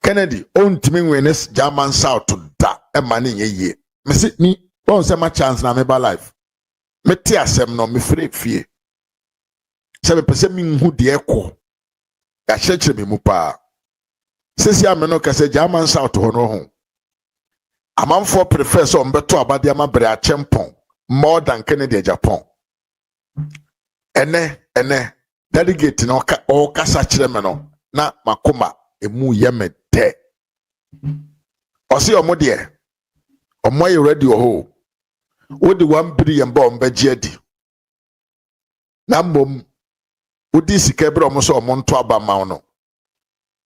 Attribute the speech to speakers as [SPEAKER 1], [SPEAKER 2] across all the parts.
[SPEAKER 1] Kennedy on timi witness German South to da e mani ye me se ni on se ma chance na me ba life me ti asem no me free fie se me pese mi hu de ekọ ya chechire me mu pa sesi ameno ka se German South ho no ho amanfo prefer so mbeto abade amabre a chempon more than Kennedy Japan ene delegate no ka o kasa kire me no na makoma emu yeme de osi omo de omo ye ready ho wodi 1 billion ba omba giadi na mbom wodi sika bre omo so omo nto aba ma no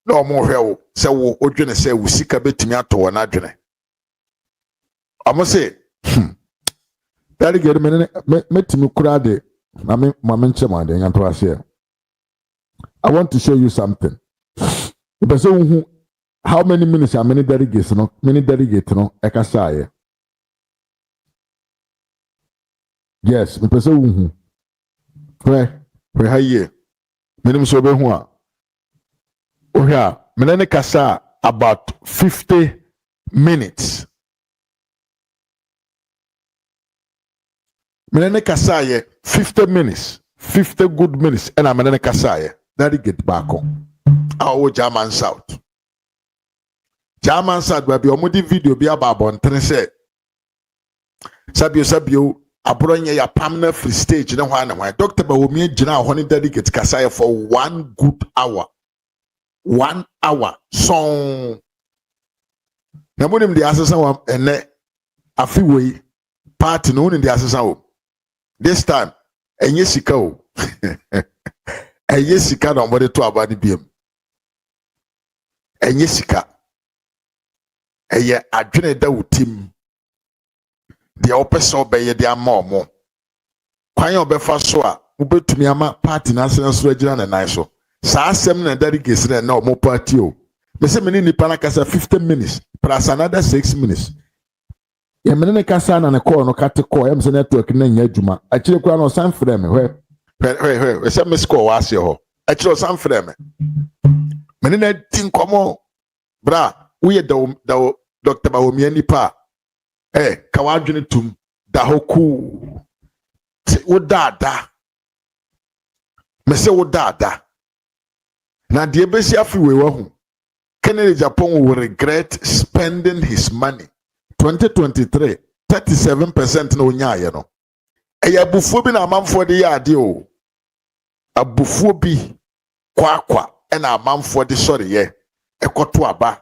[SPEAKER 1] na omo hwe wo se wo odwene se wo sika betimi ato wo na adwene omo se delegate metimi kura de mama nchema de nyanto ase I want to show you something. The person who, how many minutes are many delegates no ekasaye. Yes, the person who where haye minimum so be hu a oh yeah menene kasa about 50 minutes. Menene kasaye 50 minutes, 50 good minutes and I menene kasaye. Delegate back on our German South. German South will be a mudi video be about on say Sabio abronya ya permanent free stage na why Dr. Bawumia jina honey delegate kasaya for 1 good hour. 1 hour song. Namunim the assassin ene afiwe party no in the assassin. This time enye sika o. Enye sika na mbode to abani biem. Enye sika. Eye adwene da wutim. De opese obeye de amomo. Kwan obefa so a ubetumi ama party na senso agina na nan so. Sa asem na delegate na omo party o. Me se meni nipa na kasa 50 minutes plus another 6 minutes. Ye meni kasa na ne call no kate call em se network na nya adwuma. Akire kwa no san frame hwe. We say me score was here. Actually, some frame. Many na think come bra. We the Dr. Bawumia nipa. Kawadwene tum da hoku. Wo da. Me say wo da. Na de besi afiwe wa hu. Kennedy Japan will regret spending his money. 2023, 37% na onyaye no. Eya bufuo bi na amanfo de ya ade o. Abufuo bi kwa na amanfo de sori ye. Ekoto aba.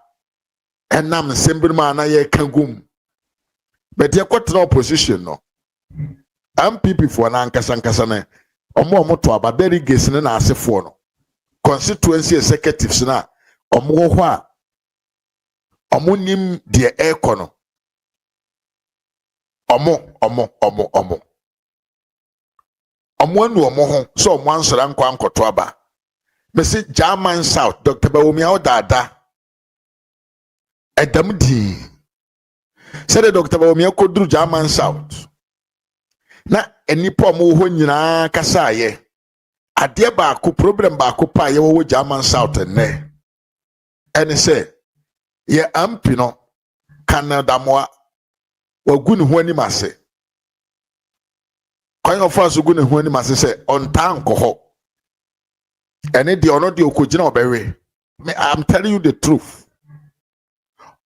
[SPEAKER 1] Enam nsembiri ma na ye kagum. But ye kwotena opposition no. MPP for na nkasa na omo to aba delegates na asefo no. Constituency executives na omo ho a omo nim de ekọ no. Omo anu omo ho so omo ansora nkwa nkoto aba me se German South Dr. Bawumia odada edam di said Dr. Bawumia kodru German South na enipa omo ho nyina kasa ye ade ba ko problem ba ko pa ye wo German South ne ene se ye ampi no Canada moa wagunu ho ani mase kwan of us go ne ho ani mase se on tanko ho ene de ono de okogina obewe I'm telling you the truth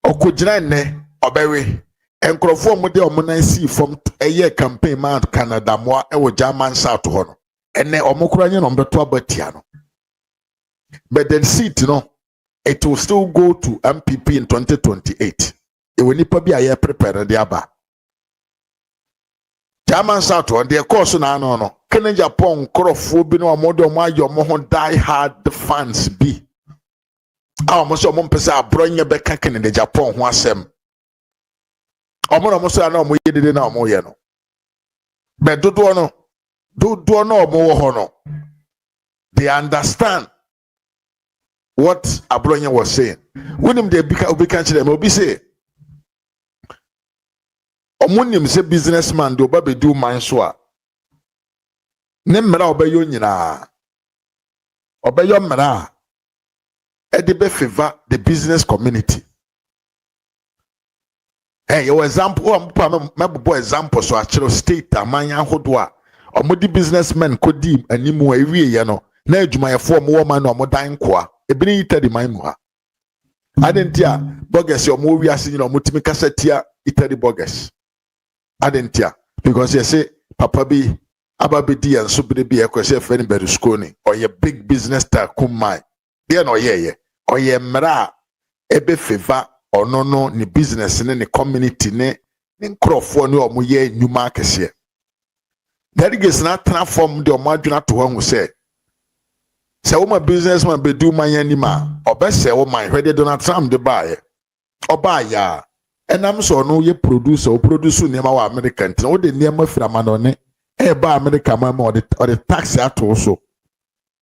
[SPEAKER 1] okogina ne obewe enkrofo mo de omo see from eye campaign man Canada mo e wo German South ho no ene omo kura nye no beto abatia no but the seat no it will still go to MPP in 2028 e we nipa bi aye prepare de aba German South on the course na no Kennedy Japan krofo bi no omodo mo ayo mo ho die hard fans bi mo so mo mpesa abronye be ka Kennedy Japan ho asem omo no so na omo yedede na omo ye no be dodo no omo wo ho no they understand what abronye was saying when him dey be can them obi say omunim se businessman do ba be do man so a ne mmara obayo nyina obayo mmara Edibe favor the business community. Hey, your example, my example, so actually state amanya hodwa. Omudi businessmen could deem animu a yano. Na ejuma form woman or modan kwa. Ebini ita di maimua. Adentia, bogus your movie as you know, mutimikasetia ita di bogus. Adentia, because you say, Papa B, Ababidi and Subidi be a question for anybody schooling, or your big business kumai. Dear no ye, or ye mra, ebe favor. Or no ni business ni community ni nkrofo ni omo ye nyuma kese. Delegates na transform the omaduna to one who say wo businessman be do man yani ma obese wo man hwede Donald Trump de buy oba ya enam so no ye producer o produce nema wa American tin wo de nema firama no ne e ba America ma or the tax ato so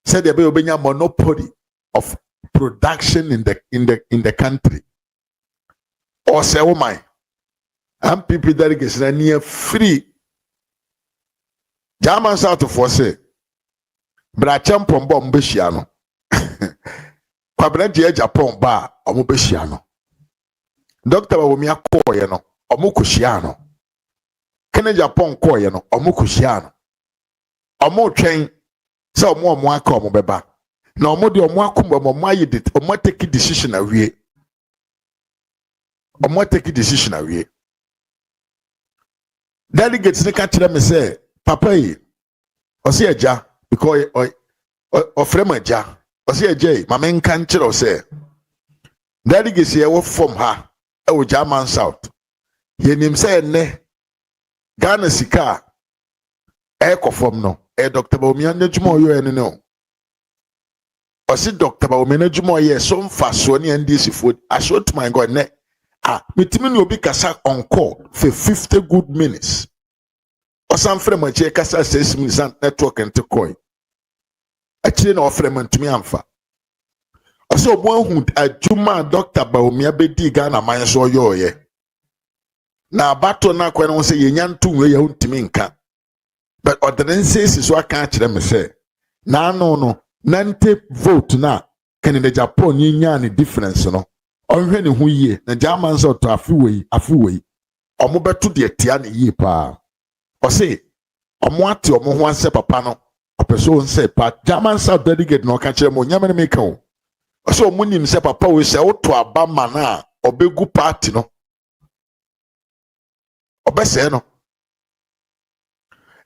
[SPEAKER 1] said there be obenya monopoly of production in the country. Or say, oh my, and people delegates are near free. German South of say, but I champ on Bombesiano. Quabrante Japan bar or Mubesiano. Doctor Bawumia Koyano or Mukushiano. Kene Japan Koyano or Mukushiano. Or more train, so more Mwako Mobeba. No more the Mwakumba Momayi did or more take a decision away. Or more take a decision away. Delegates, they catch them and say, Papa, or see a jar, because or frame a jar, or see a jay, my main country or say. Delegates here work from her, oh, German South. Ye name say, ne, Ghana Sika, Echo from no, Dr. Bawumia, Nejumo, you and no. Or see Dr. Bawumia, Nejumo, yes, some fast one and this food. I showed to my God, ne. Mitimin will be kasa on call for 50 good minutes. Or some frame a check kasa says me network and to coin. Actually, no frame to me amfa. Also, one who a Juma Dr. Bawumia be di Ghana man so yo ye. Na bato na kwen on say yenyan tu we ya untimi nka. But ordinances is what can't them say. Na no nante vote na can in the Japan yin any difference no. Onhwe ne ho yie na German so to afiwei omo beto de atia ne yie pa o say omo ate omo ho anse papa no opeso nse pa German South delegate no ka kire mo nyame ne meka o so omo nim se papa we se oto aba mana obegu party no obese no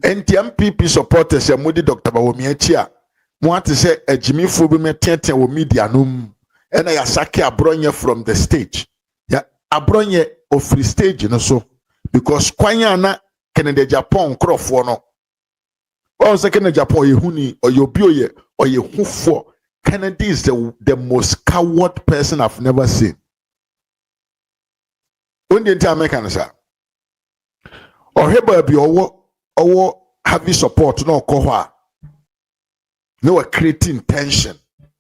[SPEAKER 1] NTMPP supporters e modi Dr. Bawumia chi a mo ate se agimifo bi metete wo media no and I sake abronye from the stage. Ya abronye of free stage no so because kwanya na Canada Japan crofo no. Or second Japan ye huni or you bioye or ye hufo. Kennedy is the most coward person I've never seen. When the entire mechanism or heba bi or heavy support no kohwa. No creating tension.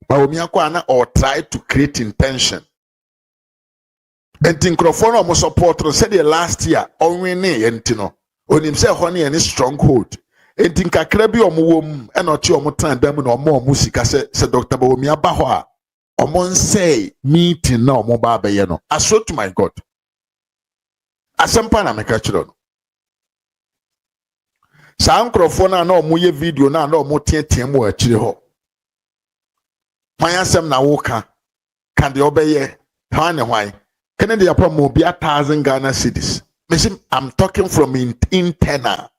[SPEAKER 1] Bawumia kwa or try to create intention. And think Crawford almost support said the last year only entino on himself honey any stronghold. And think a crabby or mum and not your time them no more music said Dr. Bawumia Bahwa or mon say meeting no more babayano. I swear to my God. As some panamaka children. Sam Crawford no muye video na no more tiemo a chile. My answer na woka can the obey why can the upon be 1,000 Ghana cedis. I'm talking from internal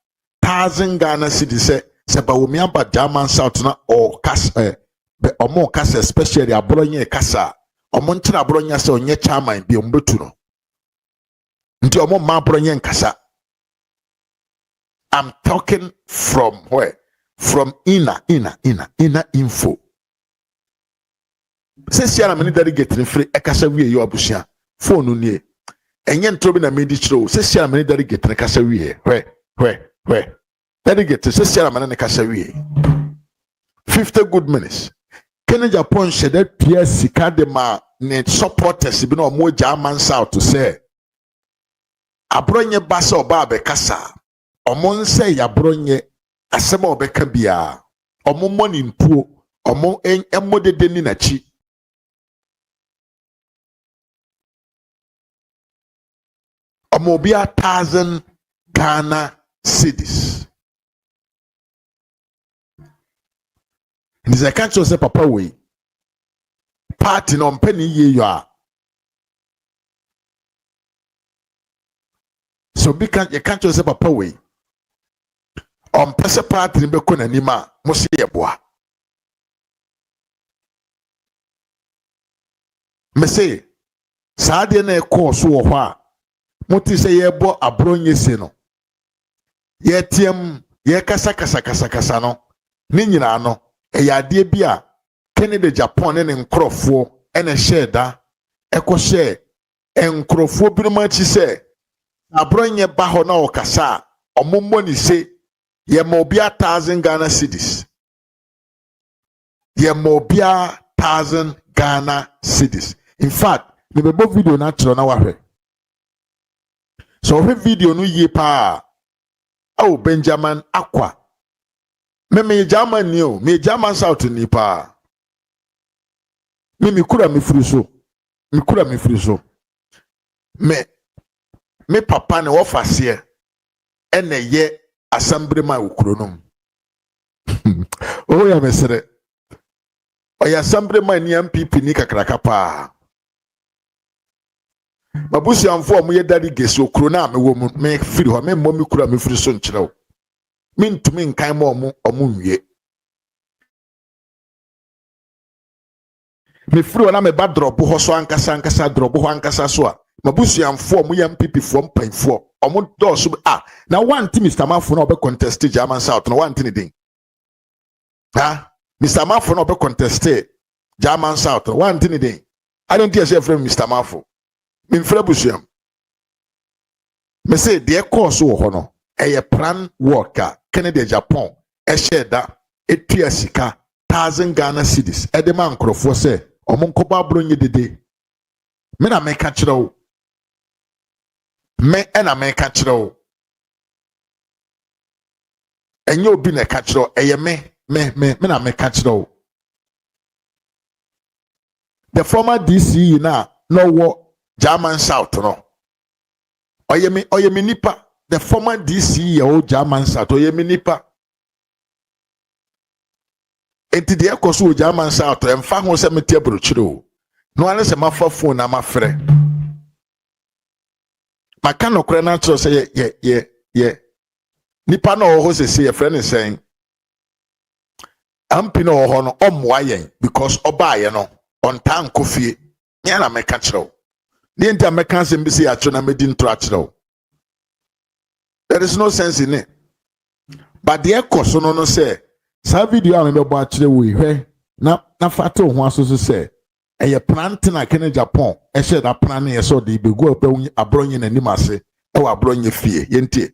[SPEAKER 1] 1,000 Ghana cedis say Bawumia ba German South na or casa or more casa especially a Bologna casa or Montana Bologna so nye chairman be umbetuno until more ma Bologna casa. I'm talking from where? From inner info. Since you many delegate free ekasa wie yo abusia phone nie enye ntrobi na medi chiro since you many delegate na kasa wie hwe delegate since you many na kasa wie 50 good minutes Kenya Japan shede pia sika de ma ne supporters bi na omo German South to say abronye basa oba be kasa omo nse ya bronye asema obeka bia omo money mpuo omo emmodede ni na chi Omobia 1,000 Ghana cedis. This I can't say papa way. Party no penny ye you are. So you can't say papa way. Pesa party be kona nima musi yeboa. Me say saade na ekọ so wo hɔ a moti sɛ yɛbɔ abronye se no yɛtiam yɛkasa no ne nyina no ɛyɛ adeɛ bi a Canada Japan ne nkrɔfoɔ ɛna hyɛ da ɛkɔ hyɛ nkrɔfoɔ bi no ma chi sɛ abronye ba hɔ na ɔkasa a ɔmommɔ ne se yɛma obi 1,000 Ghana cedis yɛma obi 1,000 Ghana cedis. In fact, me bebo video na chiro na wahwe. So video no ye pa. Oh Benjamin Aqua. Me German ni o, me German South ni pa. Me kura me firi so. Me kura me firi so. Me papa ne wo fase ene ye assembly ma ukronom. Oh ya mesere. Oya assembly ma ni MPP ni kakraka pa. Mabusi amfo mo ye dadi gesi okro na me wo mu me firi ho me mo me kura me firi so nkyerɛw me ntumi nkan mo nwie me firi ho na me ba drop ho so ankasa drop ho ankasa so a mabusi amfo mo ye MPP fo mpanfo omo do so na one team Mr. Mafo na obe contest German South na one team din Mr. Mafo na obe contest German South na one team din I don't hear say from Mr. Mafo me mfra busuam me say de course wo ho no eye plan worker Canada Japan sheda etua sika 1,000 Ghana cedis e de man krofo say omonkoba abronye dede me na me ka kirewo me na me ka kirewo enye obi na ka kirewo eye me na me ka kirewo the former DCE na no wo German South no oyemi nipa the former DC o German South oyemi nipa enti de ekoso German South emfa ho se mete abrochire o no ane se mafa phone na mafrɛ maka no kora na tro se ye nipa no ho se ye frɛ ne sen ampi no ho no ommoa yen because obaaye no on tan kofie nya na meka kyerɛw. The entire mechanism be say na medin trachro. There is no sense in it. But the echo no say, sa video I remember actually we na fato ho aso say e planting na Canada Japan e share that plan e so dey be go abronye na nimase e wa abronye fie yentie.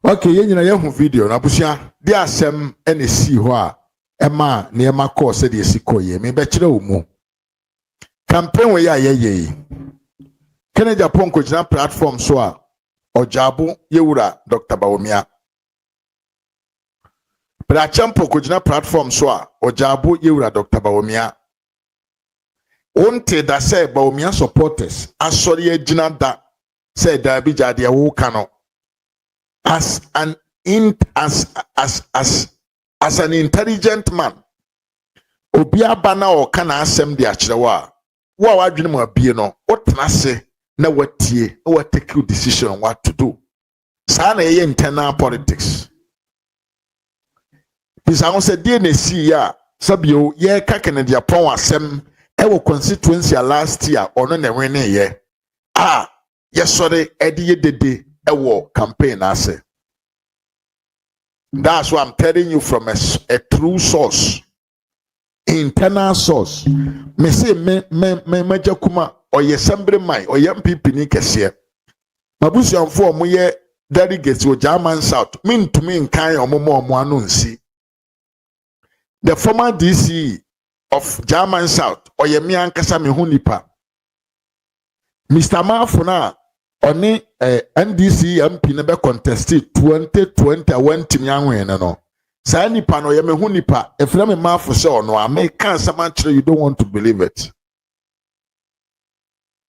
[SPEAKER 1] Okay, yenyina yehu video na busia di asem ene si ho a ema na ema call se de sikoye me be kire wo mu campaign we ya yeye Canada Japan ko gina platform so a Ojabu yewura Dr. Bawumia. But a champo kujina platform so Ojabu yewura Dr. Bawumia. Onte da say Bawumia supporters asori ejina da say da bi jade wo kano as an intelligent man. Obi abana o kana asem de akyerewa wo wadwene mu abie no wotena se na watie na take decision on what to do. Sa na ye internal politics. Bisa on se die na si ya sabio ye ka Kennedy Apon asem e wo constituency last year ono na win ye. Yesore edi ye dede e wo campaign ase. That's why I'm telling you from a true source. Internal source. Me say me kuma oye sembre mai oye MPP ni kese. Mabusi amfo omo ye delegates o German South. Min to me nkan omo anu nsi. The former DC of German South oye mi ankasa me hu nipa. Mr. Mafuna oni NDC MP ne be contest 2020 awantimi anwen no. Sa nipa no ye me hu nipa efra me Mafo se ono a me kan sama kire you don't want to believe it.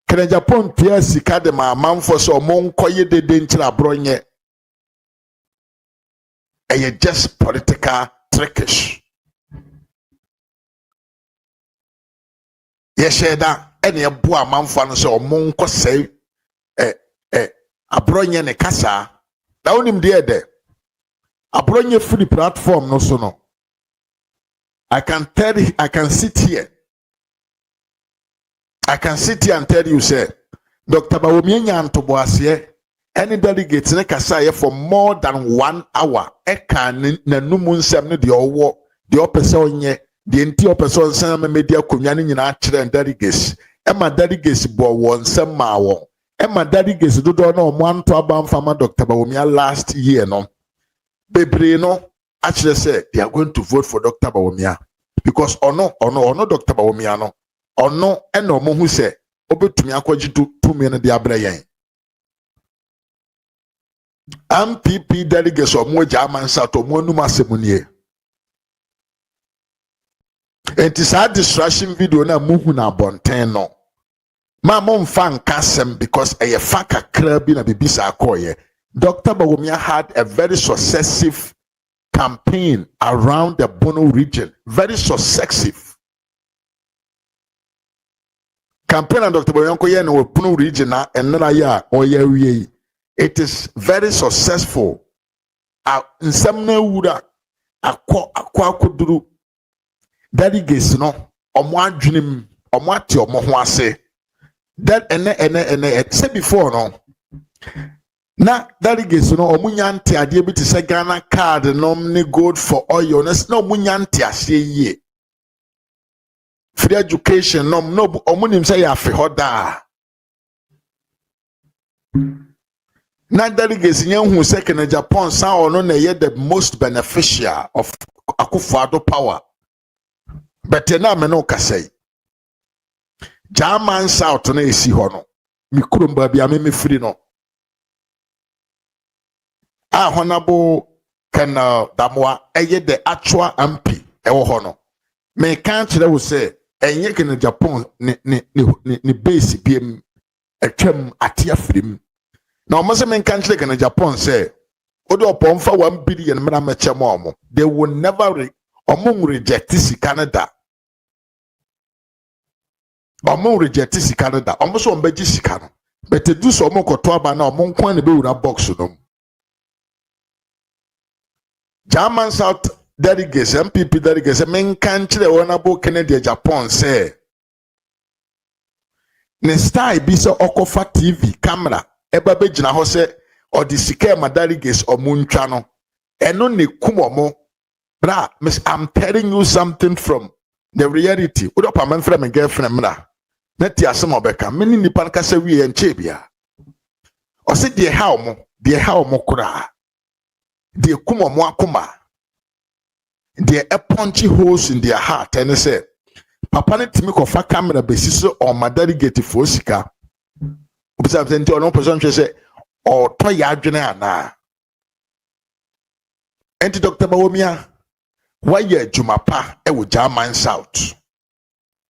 [SPEAKER 1] Kene Japan tia sika de ma manfo se omo nkoye dede nkira bronye. Eye just political trickish. Ye sheda ene ebo amanfo no se omo nkosei abronye ne kasa. Na onim de abronye free platform no so no. I can sit here and tell you, say, Dr. Bawumia nyantobo ase any delegates ne kasa ye for more than 1 hour. Eka na numu nsem ne de owo, de opese onye, de enti opese onsem me media konwa ne nyina akire delegates. Ema delegates bo won nsem ma won. Ema delegates dodo na omo anto abamfama Dr. Bawumia last year no. Bebre no actually say they are going to vote for Dr. Bawumia because ono Dr. Bawumia no ono eno mo hu say obetumi akwaji tumi no de abra yen MPP delegates omo German South omo num asemunie enti sa distraction video na muhu na bonten no ma mo mfa nkasem because eye fa kakra bi na bibisa akoye. Dr. Bawumia had a very successive campaign around the Bono region. Very successive. Campaign on Dr. Bawumia in the Bono region and it is very successful. In some wuda akwa kuduru delegates no omwa dwunim omwa ti omo ho ase that ene say before no na delegates no omunya nte ade bi te se Ghana card no ne gold for oil na omunya nte ase yie free education no omunim say ya fe hoda na delegates nyen hu se Kennedy Japan san ono na ye the most beneficial of Akufo-Addo power but na me no kasai German South na esi ho no mi kurumba bia me free no Honorable Colonel Damwa eye the actual MP ewo ho no me kan kire wo say enye Kennedy Japan ni base biem atwam ate afrim na omo se me kan kire Kennedy Japan say odo opon fa 1 billion mra meche mo they will never reject this Canada reject this Canada omo so ombeji sika no but do so omo koto aba na omo nkwan ne be wura box no German South delegates, MPP delegates, men country honorable Kennedy Japan say. Nestai bisa okofa TV camera eba be jina ho se odi sika ma delegates omuntwa no. Eno ne kumomo. Bra, I'm telling you something from the reality. Udo pa man friend my girlfriend mra. Na ti asem obeka. Meni nipa nka se wi enche bia. O se de ha omo kura. They come akuma. They punchy holes in their heart and say, Papa ne timi kofa camera basis on my delegate for sika. Observe no person say or toy adwene ana. Enti Dr. Bawumia, why ye jumapa e wo German South.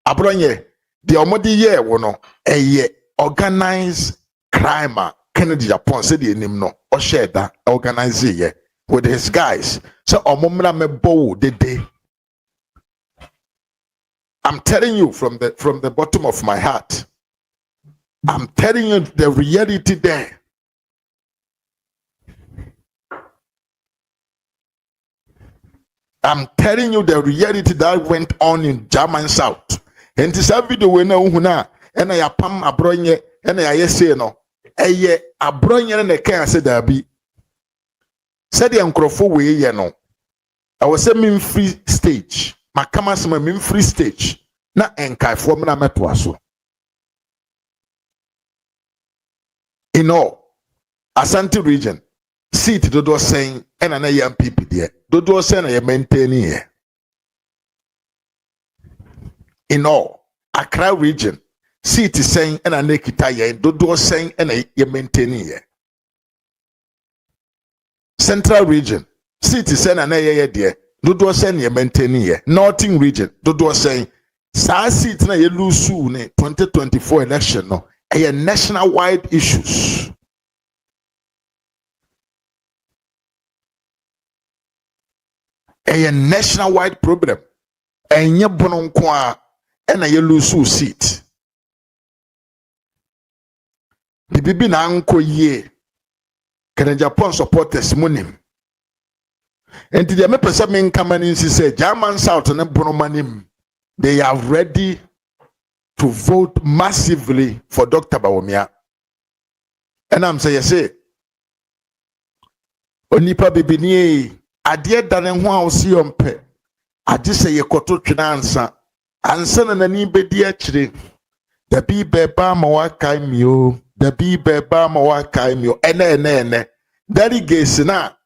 [SPEAKER 1] Abronye, the omodi ye wono, ye organized crime Kennedy Japan said the name no, or share that organize ye with his guys. So omomra me bow the day. I'm telling you from the bottom of my heart. I'm telling you the reality there. I'm telling you the reality that went on in German South. And this video we know huna and I pam abronye and I say no. Eye abronye na kan say da bi. Said the nkrofo we ye no. I was saying free stage. Makama say me free stage. Na enkaifo me na meto aso. In all, Asante region, seat dodo saying and an MPP there. Dodo saying I maintaining here. In all, Accra region, seat saying and an ekita dodo saying and I maintaining here. Central region, seat saying an there. Dodo saying you maintaining here. Northern region, dodo saying sa seat na ye lose soon 2024 election no. A national-wide issues. A national-wide problem. And ye bonon kwa and a lose seat. The bibi na anko ye can Japan supporters monim. And the me person men come in say German South and bonomanim. They are ready to vote massively for Dr. Bawumia. And I'm saying, say, Onipa bibini, adie dane ho a osi ompe. Adi se ye koto twena ansa na nani bedi akire. Da bi beba ma wakai mi o, da bi beba ma wakai mi o. Ene. Dari gesi na.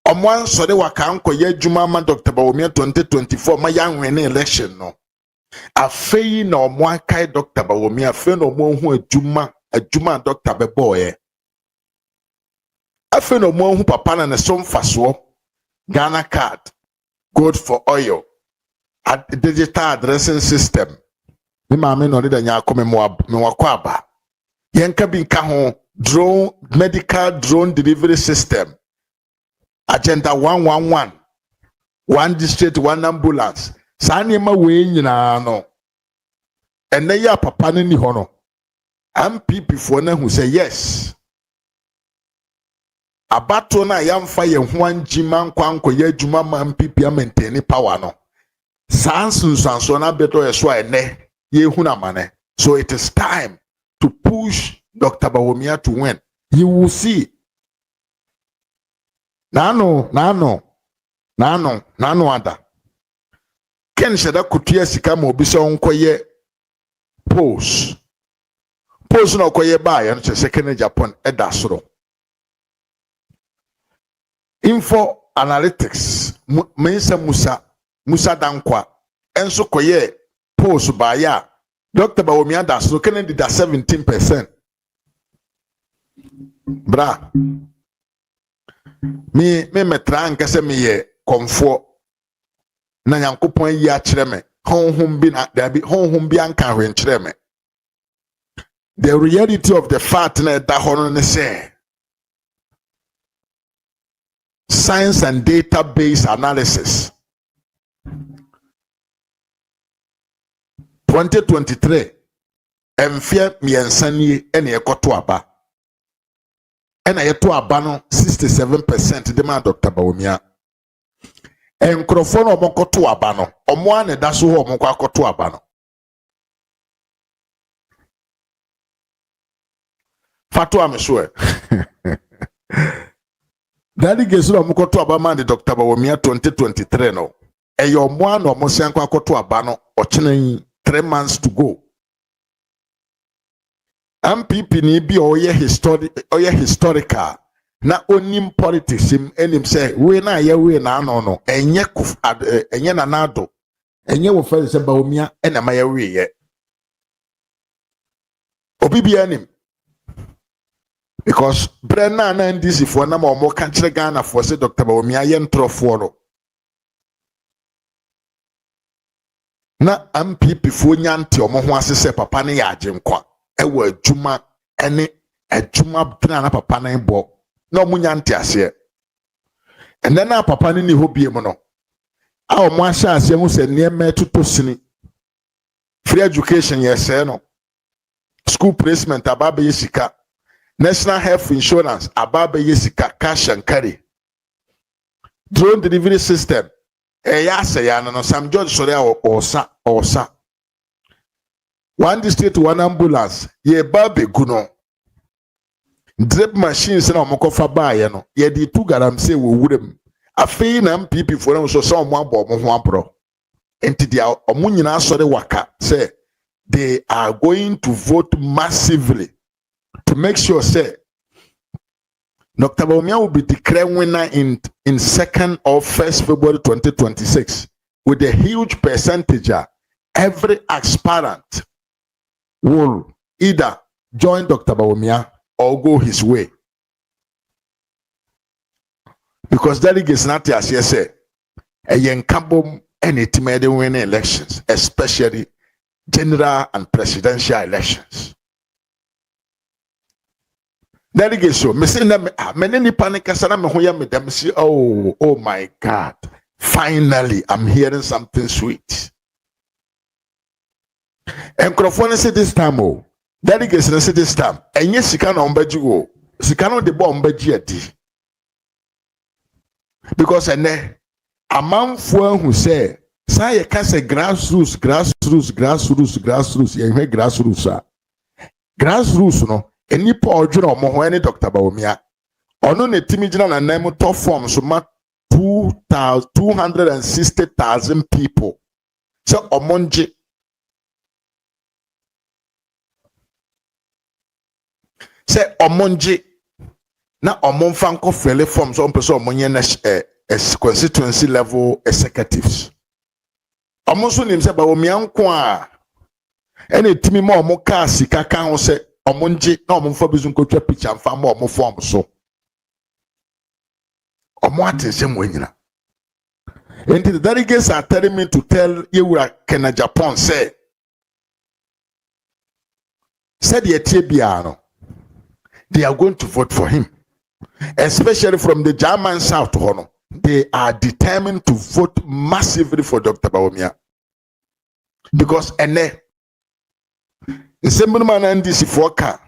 [SPEAKER 1] Omwan sode waka anko ye adwuma ma Dr. Bawumia 2024 ma ya nwene election no. Afei na omo akai Dr. Bawumia afei na omo hu adwuma Dr. Beboye afei na omo hu papa na ne so mfaso Ghana card good for oil at digital addressing system me ma me no de nya akome me wakọ aba yenka bi nka ho drone medical drone delivery system agenda 111 one district one ambulance Sani ma we nyina no ene ya papa ne ni ho no MPP for na who say yes abato na yamfa ye ho anjima nkwanko ye adwuma ma MPP a maintain power no sanso na beto ye so ene ye hu na mane. So it is time to push Dr. Bawumia to win. You will see nano ada Ken shada kutia sika ma obi so nkoye post na okoye ba ya no chese Japan eda soro info analytics mensa Musa dankwa enso koye post ba ya Dr. Bawumia da soro Ken did 17%. Bra me metra nkase me ye komfo na Nyankopon yi a kire me honhom bi na dabi honhom bi anka hwen kire me. The reality of the fact na da hono ne say science and database analysis 2023 emfie miensanie ene ekoto aba ena yeto aba no 67% de ma Dr. Bawumia. Enkrofo no omokoto aba no omo ane da so ho omokwa akoto aba no fatu ameswe dadi gesu no omokoto aba ma de Dr. Bawumia 2023 no eyo omo ane omosia kwa akoto aba no ochenen 3 months to go. MPP ni bi oye historical na onim politics enim say we na ye we na ano no enye na nado enye wo fa se Bawumia ena ma ye we ye obi bia nim because Brenna and this if one more country Ghana for say Dr. Bawumia yentrofo na MPP fo nyanti omo ho asese papa ne ya agenkwa ewo adwuma ene adwuma bena na papa ne bo na omo nyanti ase ene na papa ne ni hobie mu no a omo ahya ase hu se ne metuto sini free education yese no school placement ababa yesika national health insurance ababa yesika cash and carry drone delivery system ya say ya no Sam George sori osa one district one ambulance ye babe guno drip machines na omokofa baaye no ye di tu garamse wo wurem afei na MPP for no so omo abo omo ho abro enti dia omo nyina sori waka say they are going to vote massively to make sure say Dr. Bawumia will be declared winner in 2nd or 1st February 2026 with a huge percentage. Every aspirant will either join Dr. Bawumia or go his way. Because delegates not as you say, a young carbon and it made win elections, especially general and presidential elections. Delegates so me say na many panic asana me ho ya me dem say oh my God, finally I'm hearing something sweet. Enkrofo say this time delegates say this time enye sika na ombaji sika no de bo ombaji adi because ene amanfo ahu say say ka say grassroots ye hwe grassroots no enipa odwere omo ho ene Dr. Bawumia ono ne timi gina na nam to form so ma 260,000 people so omonje say omonje na omonfa nko fele form so mpeso omonye na constituency level executives omonso nim say Bawumia nko a ene timi ma omo ka sika kan ho say omonje na omomfa bizu nkotwa picture mfa ma omo form so omo atensem wanyina and the delegates are telling me to tell Yewura Kena Japan say said the Ethiopiano they are going to vote for him, especially from the German South Hono. They are determined to vote massively for Dr. Bawumia because ene nsembunu na ndisi foka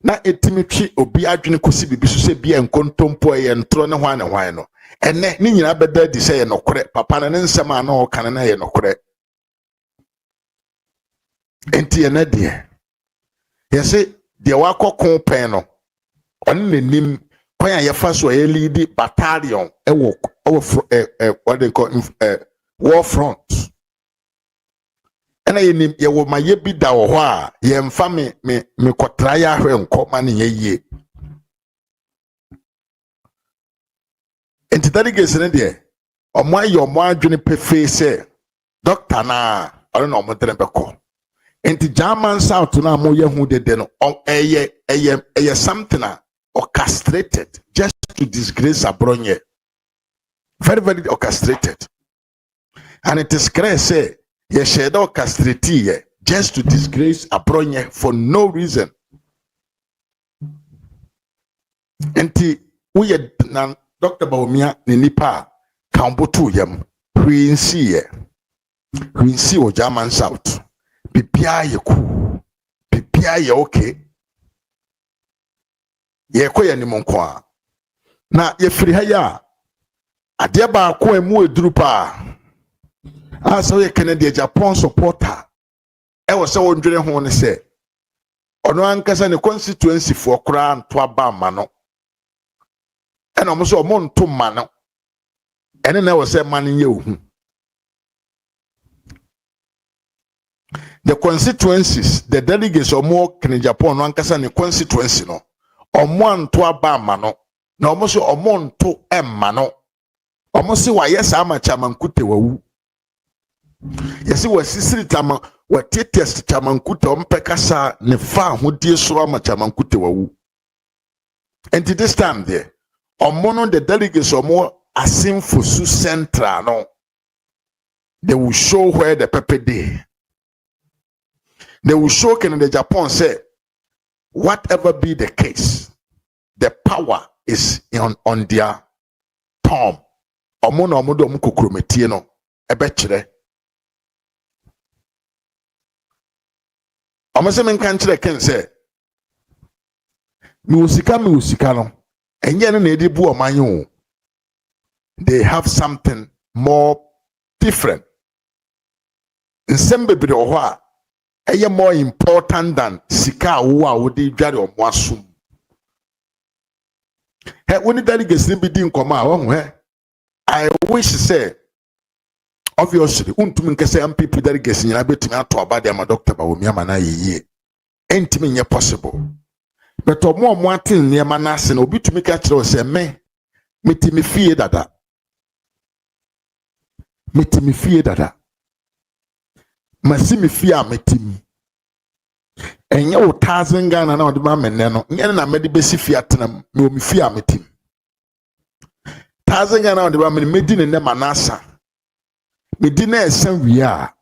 [SPEAKER 1] na etimitwi obi adwene kosi bibi so se bia nkontompo ye ntro ne hwan ne hwan no ene ni nyina beda di se ye nokore papa na ne nsema na o kan na ye nokore enti ene de yese de wakokon pen no on nenim kwan ya fa so ye lead battalion ewo what they call war front. And I name ye wo maye bi da wo ho a ye mfa me kotra ya hwe nkoma ne ye enti delegates ne de omo aye omo adwene pefe se doctor na oro na omo tere beko enti German South na mo ye hu de no eye something orchestrated just to disgrace Abronye, very orchestrated, and it is clear say ye shadow castrati just to disgrace Abronye for no reason. Enti uye na Dr. Bawumia ni nipa kambotu yam Quincy o German South bibia ye ku bibia ye okay ye koya ni monko na ye firi ha ya ade ba ko emu eduru pa so ye Canada Japan supporter e wo se wondwere ho ne se ono ankasa ne constituency fo kora nto aba ma no e na mo so mo nto ma no ene na wo se ma ne ye ohu the constituencies the delegates or more Canada Japan no ankasa ne constituency no omo anto aba ma no na omo so omo nto emma no omo se wa yes ama chamankute wawu yesi wa sisiri tama wa test chamankute ompekasa ne fa hodie so ama chamankute wawu And to this time there, omono the delegates or more asim for su central no. They will show where the pepper day. They will show can the Japan say, whatever be the case, the power is on their palm. Omono omodo omukukrumetie no ebechire. Omase men kan kire ken say mi usika no enye no na edi bu omanyo. They have something more different. Nsem bebre oho a eye more important than sika wo a wo de dware omo asum. He woni delegates ni bi di nkoma a wo he I wish say obviously untumi nkese MPP delegates nyina betumi ato abade ama Dr. Bawumia mana yeye entimi nye possible but omo atin ne ma na ase na obi tumi ka kire o se me metimi fie dada masimi fie a metim enye wo 1000 Ghana na odi ma menne no nye na mede besi fie atenam me o mi fie a metim 1000 Ghana odi ba me medi ne manasa medi na esen wi a.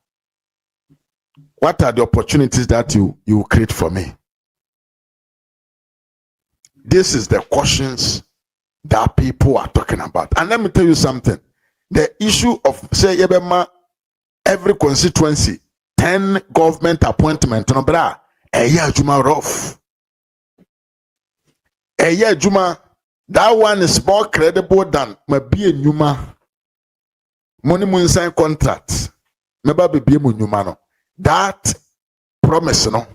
[SPEAKER 1] What are the opportunities that you create for me? This is the questions that people are talking about. And let me tell you something. The issue of say every constituency 10 government appointment no bra eya juma rough. Eya juma, that one is more credible than maybe nyuma money mun sign contract meba be mu nyuma no. That promise no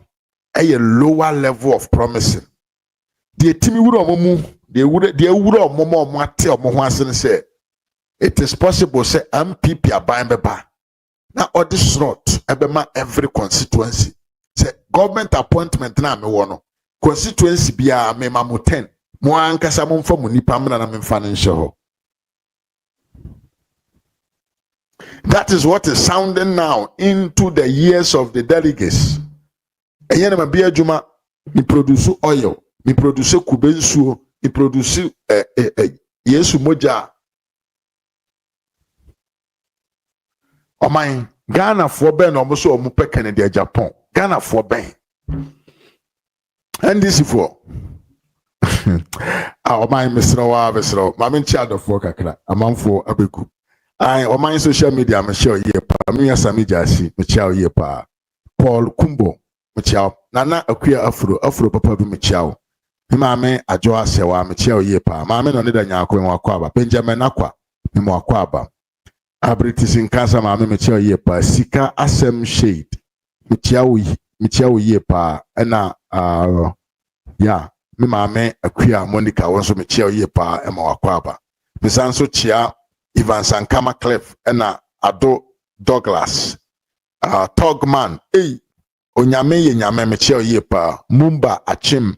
[SPEAKER 1] a lower level of promising. The timi wuro omomu the wuro omomo omate omo ho ase say it is possible say MPP aban beba na all this slot ebema every constituency say government appointment na me wo no constituency bia me mamu 10 mo ankasa mo mfa mo nipa mna na me mfa ne nhye ho. That is what is sounding now into the ears of the delegates. Enyana ma bia juma mi produce oil, mi produce kubensuo, mi produce yesu moja. Oman Ghana for ben omo so omo pe Canada Japan. Ghana for ben. And this for oman mesro wa besro. Ma men child of work kakra. Amanfo abeku. I on my social media, I'm sure ye pa. Me Sami Jasi, Michao ye pa. Paul Kumbo, Michao. Nana Akuya Afro Papa Michao. Mame Ajoa Sewa, Michao ye pa. Mame no nida nyako mwakwaba. Benjamin Aqua, mwakwaba. Abritis in Casa Mame Michao ye pa. Sika Asem Shade. Michao ye pa. Ena ya. Me mame Akuya Monica wanso Michao ye pa. Mwakwaba. Misanso chia. Ivan Sankama Clef ena Ado Douglas Togman onyame ye nyame mechio ye pa Mumba Achim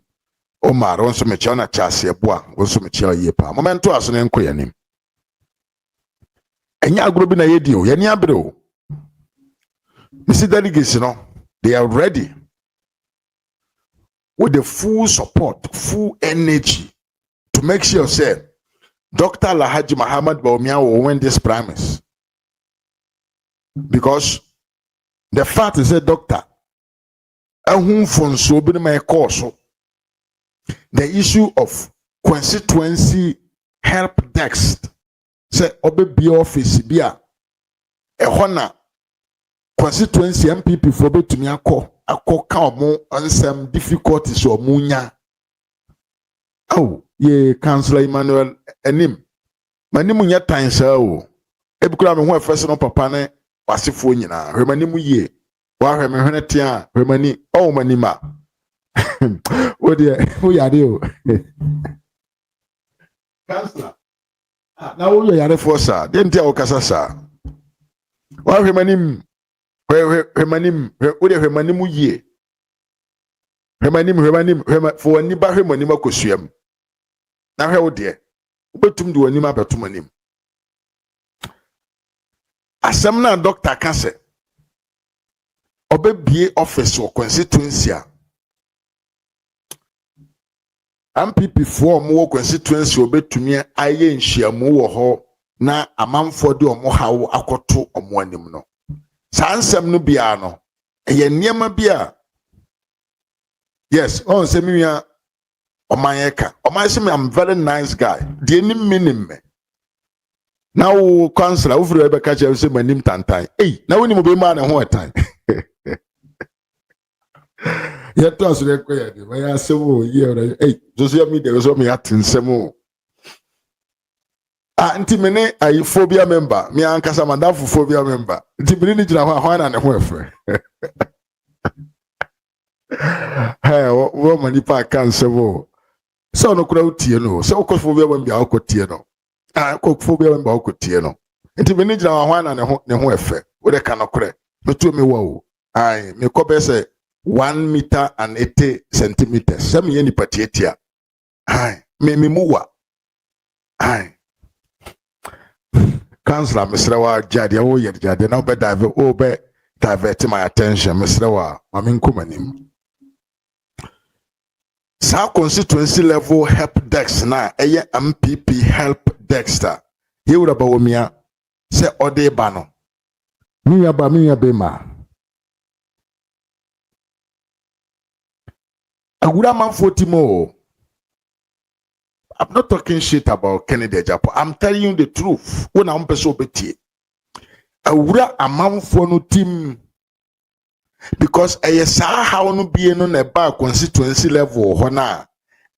[SPEAKER 1] Omar wonso mechio na chase eboa wonso mechio ye pa momento aso ne nko yanim enya agro bi na yedi o yani abre o Mr. Delegates no they are ready with the full support, full energy to make sure say Dr. Lahaji Muhammad Bawumia will win this primaries. Because the fact is a doctor, the issue of constituency help desk, say obe office bia a hona constituency MPP for be to me ako ka omo ansem difficulties or munya. Oh, ye Councillor Emmanuel enim manimu nya tan sa o ebikura me ho efese no papa ne wasefo nyina hwemanimu ye wa hweme hwene tia hwemani o manima o de o yare o Councillor na wo yare for sa de ntia o kasa sa wa hwemanim hwemanim o de hwemanimu ye hwemanim for ani ba hwemanim akosuam na hwe wo de obetum de wani ma betum anim asem na doctor ka se obebie office or constituency MPP for more constituency obetumi aye nhyiamu wo ho na amanfo de omo hawo akoto omo anim no. Saa nsɛm no bia no ɛyɛ nneɛma bia yes on say me ya Omayeka. Omay say me I'm very nice guy. The any minim me. Now councillor wofre ebe ka che say manim tantan. Hey, na woni mo be ma na ho tan. Ya to aso de koya de. Wa ya semo ye hey, social media so me atinsem o. Ah, nti me ne ayi phobia member. Me ankasa madam phobia member. Nti me ni gina ho na ne ho efre. Hey, wo mani pa kan semo. So no kura utie no so okofobia ban bia okotie no okofobia ban bia okotie no enti me ni gina wa na ne ho efe wo de ka no kure metu me wa o ai me ko be say 1 meter and 80 centimeters sam ye ni patietia ai me mu wa ai councillor Mr. Wa jade wo ye jade na be divert my attention Mr. Wa ma me nkomanim. Sa constituency level help desk na eye MPP help dexter ye wura bawumia se ode ba no miya be ma agura manfo timo. I'm not talking shit about Kennedy Japo. I'm telling you the truth. When I'm person betie agura amanfo no team because saa how no be no na ba constituency level ho na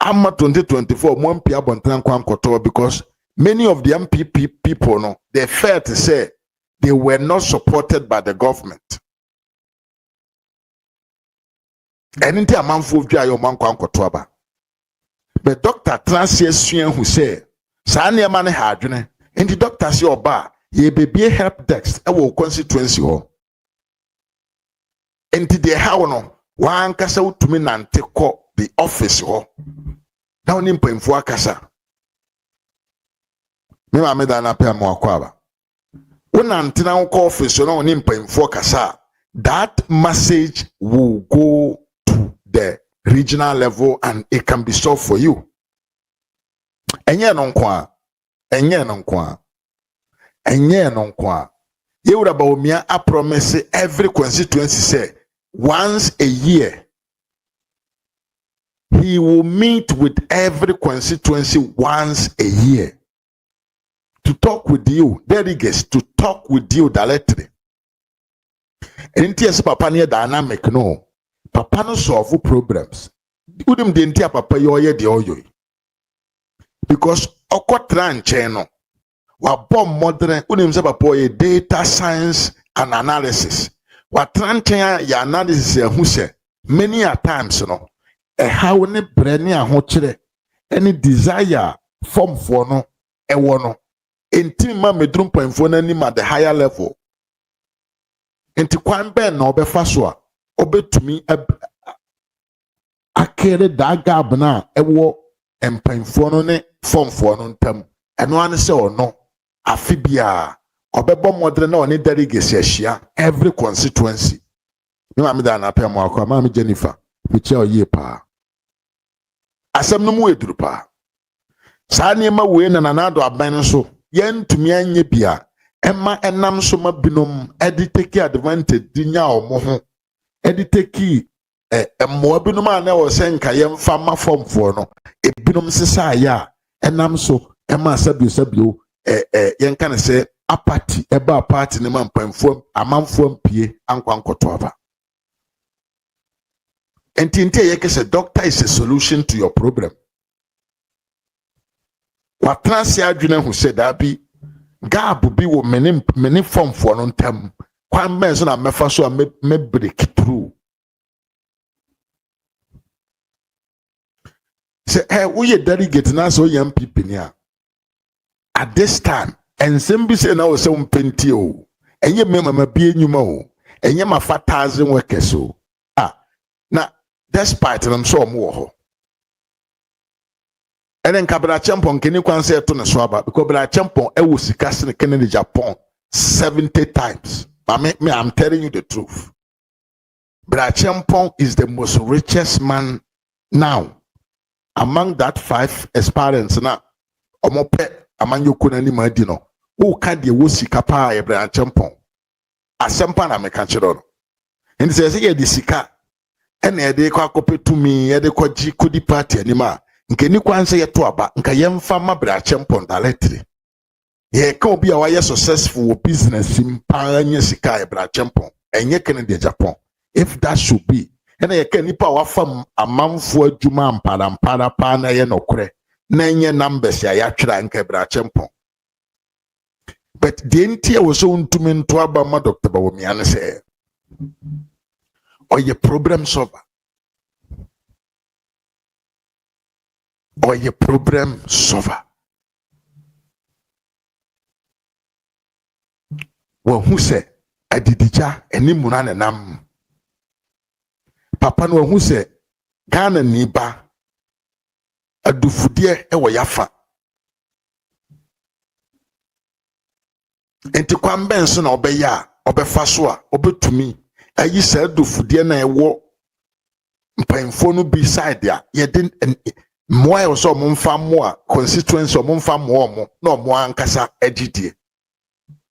[SPEAKER 1] ama 2024 mo mpia bontran kwankoto because many of the MPP people no they felt to say they were not supported by the government. And into amanfo dwa yo man kwankoto aba. But Dr. Transien who say sa na ma ne ha adwene and the doctor say oba ye bebie help desk e wo constituency ho. Enti de how no wan kasa utumi nante ko the office ho na oni mpemfo akasa me ma me da na pe mo akwaba unante na ko office no oni mpemfo kasa that message will go to the regional level and it can be solved for you. Enye no nkwa ye would bawumia a promise every constituency say once a year he will meet with every constituency once a year to talk with you delegates to talk with you directly. And yes papa near dynamic no papa no solve problems udem de ntia papa yo ye de oyo because okotra nche no wa bomb modern unim se papa ye data science and analysis wa tranchen ya analysis hu se many a times no how ne bre ne aho kire any desire form for no ewo no enti ma medrum panfo na ni at the higher level enti kwan ben na obefa so a obetumi akere da gab na ewo empanfo no ne form for no ntam eno ane se ono afibia obebo modern na oni delegacy ahia every constituency me ma me da na pem akwa ma me Jennifer me che oye pa asem no mu eduru pa sa niema we na nanado aban so yentumi anye bia emma enam so ma binom take advantage dinya omo ho take emmo binom ana wo senka yemfa ma fomfo no ebinom sesa ya enam so emma sabio yenka ne se apati eba party ne mampamfo amanfo ampie ankwankoto aba enti yeke se doctor is a solution to your problem. What trans adwene hu se da bi gab bi wo many form for no ntam kwan ben so na mefa so a me break through se we delegate na so yam people ni a at this time ensem bi se na wo se mpenti o enye mema bi enyuma o enye mafa 1000 workers o na despite them so mo ho enen kabra champon keni kwan se to ne so aba because bra champon e wo sika se Kennedy Japan 70 times. Me I'm telling you the truth. Bra champon is the most richest man now among that 5 aspirants na omope amanyoko na ni madi no wo ka de wo sika pa ebra champon asempa na meka kire no nti se ye de sika ene ye de kwa akopetumi ye de kwaji kodi party anima nke ni kwanse ye to aba nka ye mfa mabra champon directly ye ka obi a wa successful business mpa anya sika ebra champon enye kene de Japan if that should be ene ye ka nipa wa fam amanfo adwuma ampara pa na ye nokore na enye numbers ya yatwera nka ebra champon. But the entire was so to aba ma Dr. Bawumia ne say or your problem solver or your problem solver. Well, who say adidija eni munane nam papa no who say Ghana ni ba adufudie e wo yafa enti kwambe nso na obeya obefa so a obetumi ayi sa adufudie na ewo mpanfo no bi side a yede moa yo so momfa moa constituency momfa moa mo na mo ankasa agidie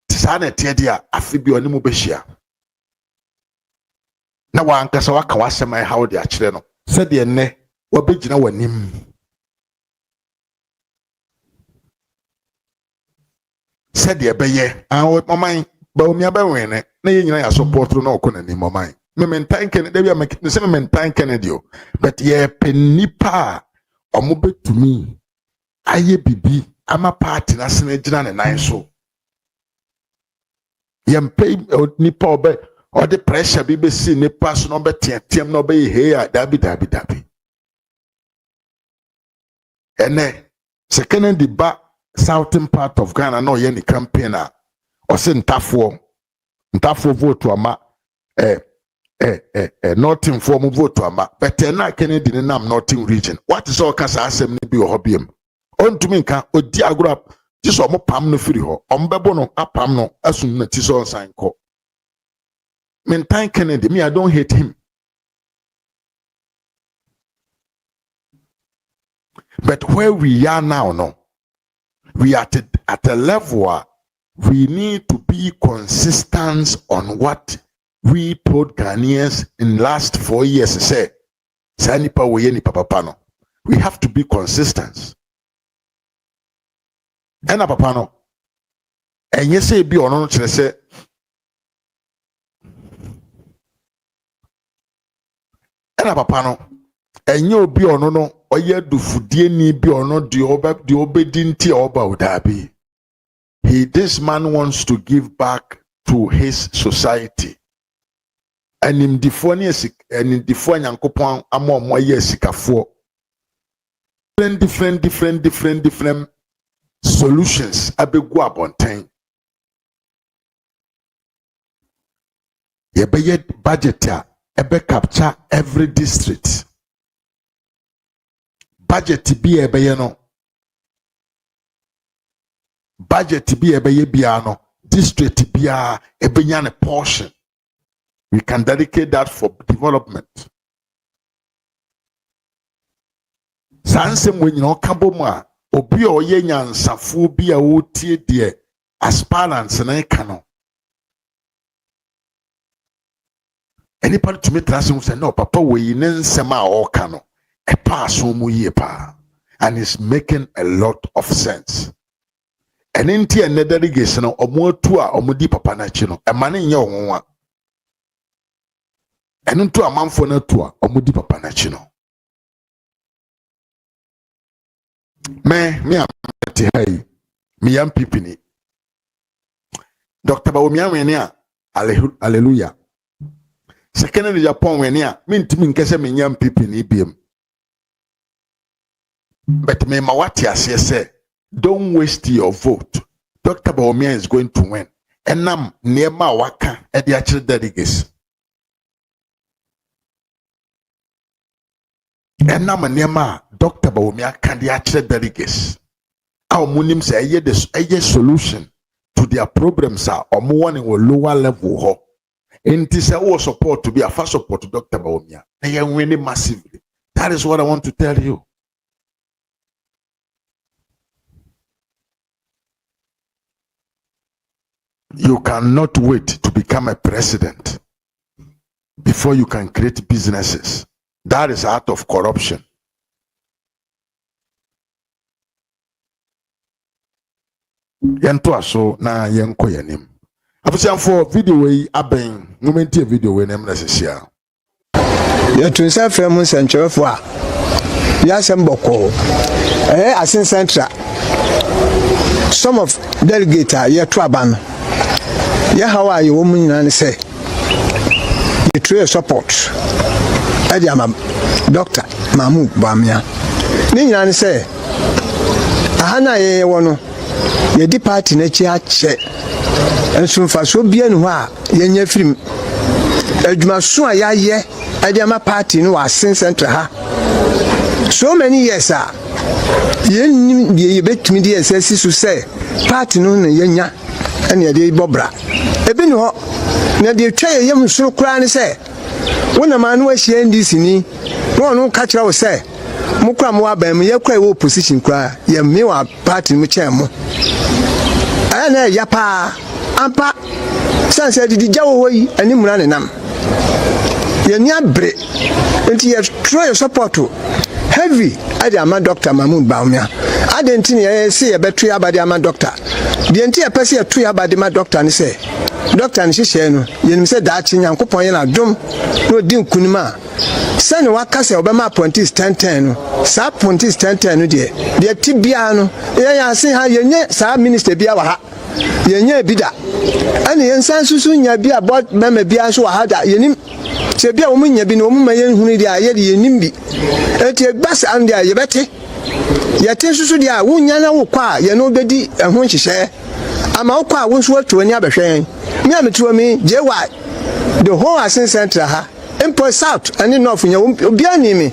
[SPEAKER 1] tisa na tiede a afi bi oni mo behia na wa ankasa waka wasema how de akire no se de ne wabegina wanim said the beye and my Bawumia Bawene, na yina support no okona ni momai. Me mentan ken dey make me say me mentan Kennedy o. But ye penipa omobe to me. Aye bibi ama party na sene gina ne nan so. Ye pay nipa obe or the pressure bi be si nipa so no be tiam no be he a dabi. Ene se Kennedy ba southern part of Ghana no ye ni campaigner or say ntafo vote to ama northern form vote to ama but na Kennedy ni nam northern region what is all kasa asem ni bi ohobiem on to me nka odi agora ti so mo pam no firi ho ombebo no apam no asum na ti so nsan ko mentan Kennedy me I don't hate him but where we are now no we are at a level where we need to be consistent on what we told Ghanaians in last 4 years. Say, we have to be consistent. And papano, and you say be on say. And papano, and you be on no. Oye du fudie ni bi ono di obedinti oba udabi. This man wants to give back to his society. And in different yankopon amo mo ye sikafo. Different solutions abegu abonten. Ye be budget ya ebe capture every district. Budget bi ebeye no budget bi ebeye bia no district bia ebenya ne portion we can dedicate that for development sansem we nyina okabo mu a obi a oye nyansafo bi a wotie de aspirants na ka no anybody to me trust him say no papa we ne nsem a o ka no and it's making a lot of sense. And in tea and delegation or more to a omudi papa nachino, a man in your one. And into a man for no tour or mudi papa nachino. Me am me am pipini. Dr. Bawumia wenia, hallelujah. Second in Japan wenia, mean to me kese me yam pipini bim. But me mawati say, don't waste your vote. Dr. Bawumia is going to win. And nam near waka at the actual delegates. And nam near Dr. Bawumia can the actual delegates. Our munim say a solution to their problems are or more in a lower level. And it is our support to be a first support to Dr. Bawumia. They are winning massively. That is what I want to tell you. You cannot wait to become a president before you can create businesses. That is out of corruption. Yento aso na yenko yanim. Abusian for video we aben momenti video we nem necessary.
[SPEAKER 2] Ya tunsa fremu senchefo a ya semboko asin central. Some of delegate ya to aban. Ya hawa ye wo munyina ne say the trade support ama Dr. Mahmoud Bawumia ni nyina ne say ahana ye wono ye di party na chi ache enso mfaso bia ne ho a ye nya firim adwumaso a ya ye ama party no asin central ha so many years a ye nim ye betumi di esesi so say party no na ye nya ene ye di bobra ebi ne ho na de twa ye yam soro kura ne say wona ma no ahia ndisi ni no ka kira wo say mukura mo abam ye kwa wo opposition kura ye me wa party mu chen mo ana ya pa ampa sanse di jawo hoyi ani mura ne nam ye nya bre enti ye try support heavy ade ama Dr. Mahmoud Bawumia ade enti ne ye se ye betu abade ama doctor de enti ye pese ye tu abade ma doctor ne se doctor ne hihye no ye nim se da chi nyankopon ye na dom no di nkunima sani wakase obema apprentice 1010 no sa apprentice 1010 no de tibia no ye ya se ha ye nye sa minister bia wa ha ye nye bida ani ye nsan susu nya bia board mema bia so wa ha da ye nim se bia wo nya bi no ma ye hunu dia ye de ye nim bi eti bas an dia ye bete ye tin susu dia wo nya na wo kwa ye no bedi ehun hihye ama wo kwa wo so watu ani abehwen me ametuo mi JY the whole asin center ha Empo South and enough in your Bianimi.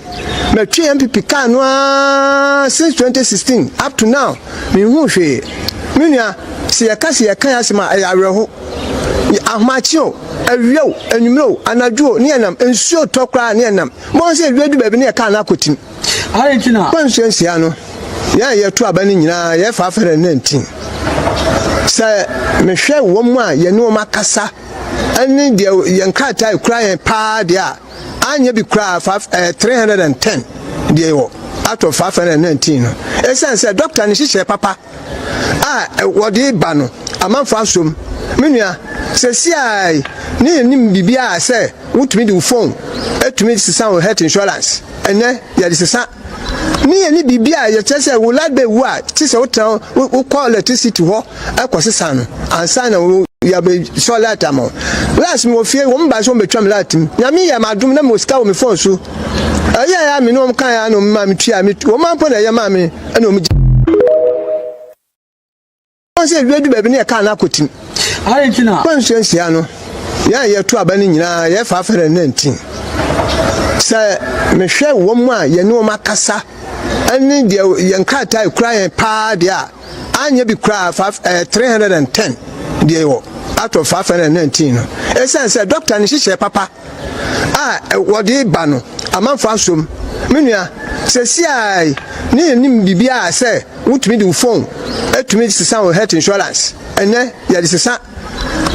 [SPEAKER 2] My tree MPP can since 2016 up to now. Mimushi Munia, see a cassia kayasma a Ahmacho, a real and you know, and I drew near them and so talk near them. Once a ready baby near Kanakutin. I didn't know. Consensiano. Yeah, you're two abaning, yeah, 519. Sir, Michelle, 1 month, you know, Macassa. And the Yankata crying pa dia anya be cry 310 dia out of 519. Essence said doctor and she papa what dey bano amanfo asom menua sesi ai ni nim bibia say wutumi di phone etumi sisa on health insurance ene ya di sisa ni bibia ya chese wo ladbe wo a chese wo tan wo call electricity ho ekosisa no ansa na ya be solar tamo last me ofie wo mba so betwam latim nyame ya madum na mo ska wo me phone so ya me no kan ya no ma me tua me wo mampo na ya ma me na o me onse redu baby na ka na kotim arentina konsensi ano ya tu abani nyina ya 519 se me hwe wo mu a ye no makasa ani de yankata crying pa dia anya be cry 310 dia wo out of 519 essence doctor ni hihye papa what dey bano amanfo asom menua sesi ai ni nim bibia say wutumi di phone etumi sisa on health insurance ene ya di sisa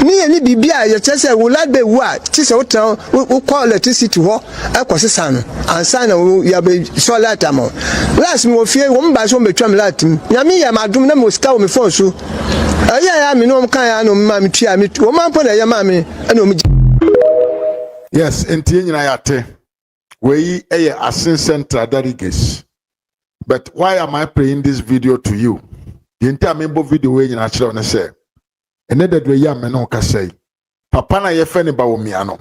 [SPEAKER 2] ni bibia ya chese wo ladbe wo a chese wo tan wo call electricity ho ekosisa no ansa na ya be solar tamo last me ofie wo mba so betwam latim nyame ya madum na mo ska wo me phone so ya me no kan ya no ma me tua me wo mampo na ya ma me na o me.
[SPEAKER 1] Yes, entie nyina yate we asin central delegates. But why am I playing this video to you? The entire member video we nyina kire on say enede do ya me no ka say papa na ye fe ne bawumia no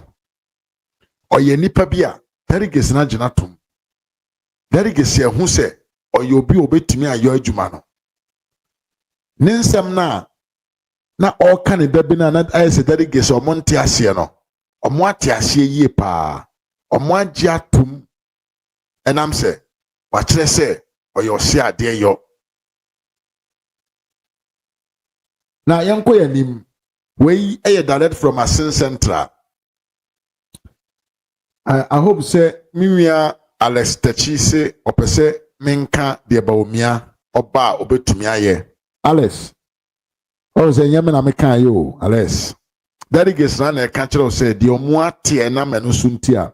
[SPEAKER 1] oye nipa bia delegates na gina tom delegates ye hu say oye obi obetumi ayo adwuma no ninsem na all kan da bi na ayese delegates o monte ase no omo ate ase yie pa omo agi atom enam say wa kire say oye ose ade yo na yanko yanim we direct from Asin Central. I hope say miwia Alex Tachi say opese minka de bawumia oba obetumi aye Alex Oh, say Yemen American yo, Alex. Delegates na catcher say the omwa tie na menu suntia.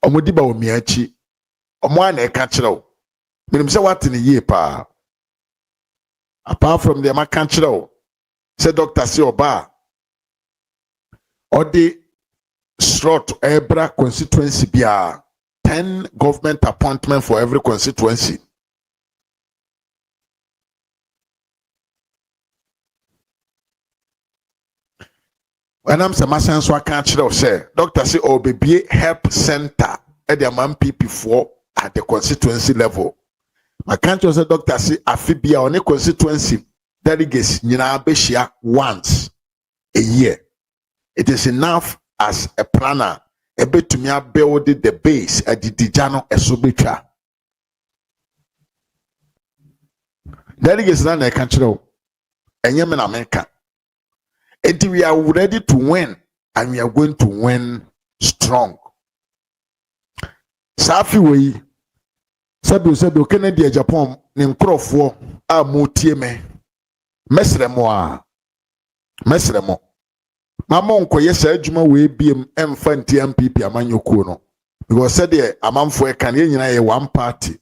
[SPEAKER 1] Omudi bawumia chi. Omwa na catcher. Minim say what in a year pa. Apart from the catcher, say Dr. C Oba. Or the slot Ebra constituency bia 10 government appointment for every constituency. When I'm some sense I can't say Dr. say oh baby help center at the man PP4 at the constituency level. I can't say Dr. say afibia on a constituency delegates nyina beshia once a year. It is enough as a planner a bit to me build the base at the Dijano Esobitra. Delegates na I can't and Yemen America. And we are ready to win, and we are going to win strong. Safi we sabi Kennedy Japan ni nkrofo a motie me mesremo mama nkoye sa adwuma we biem emfa nti MPP amanyokuo no because said the amanfo e kan nyina ye one party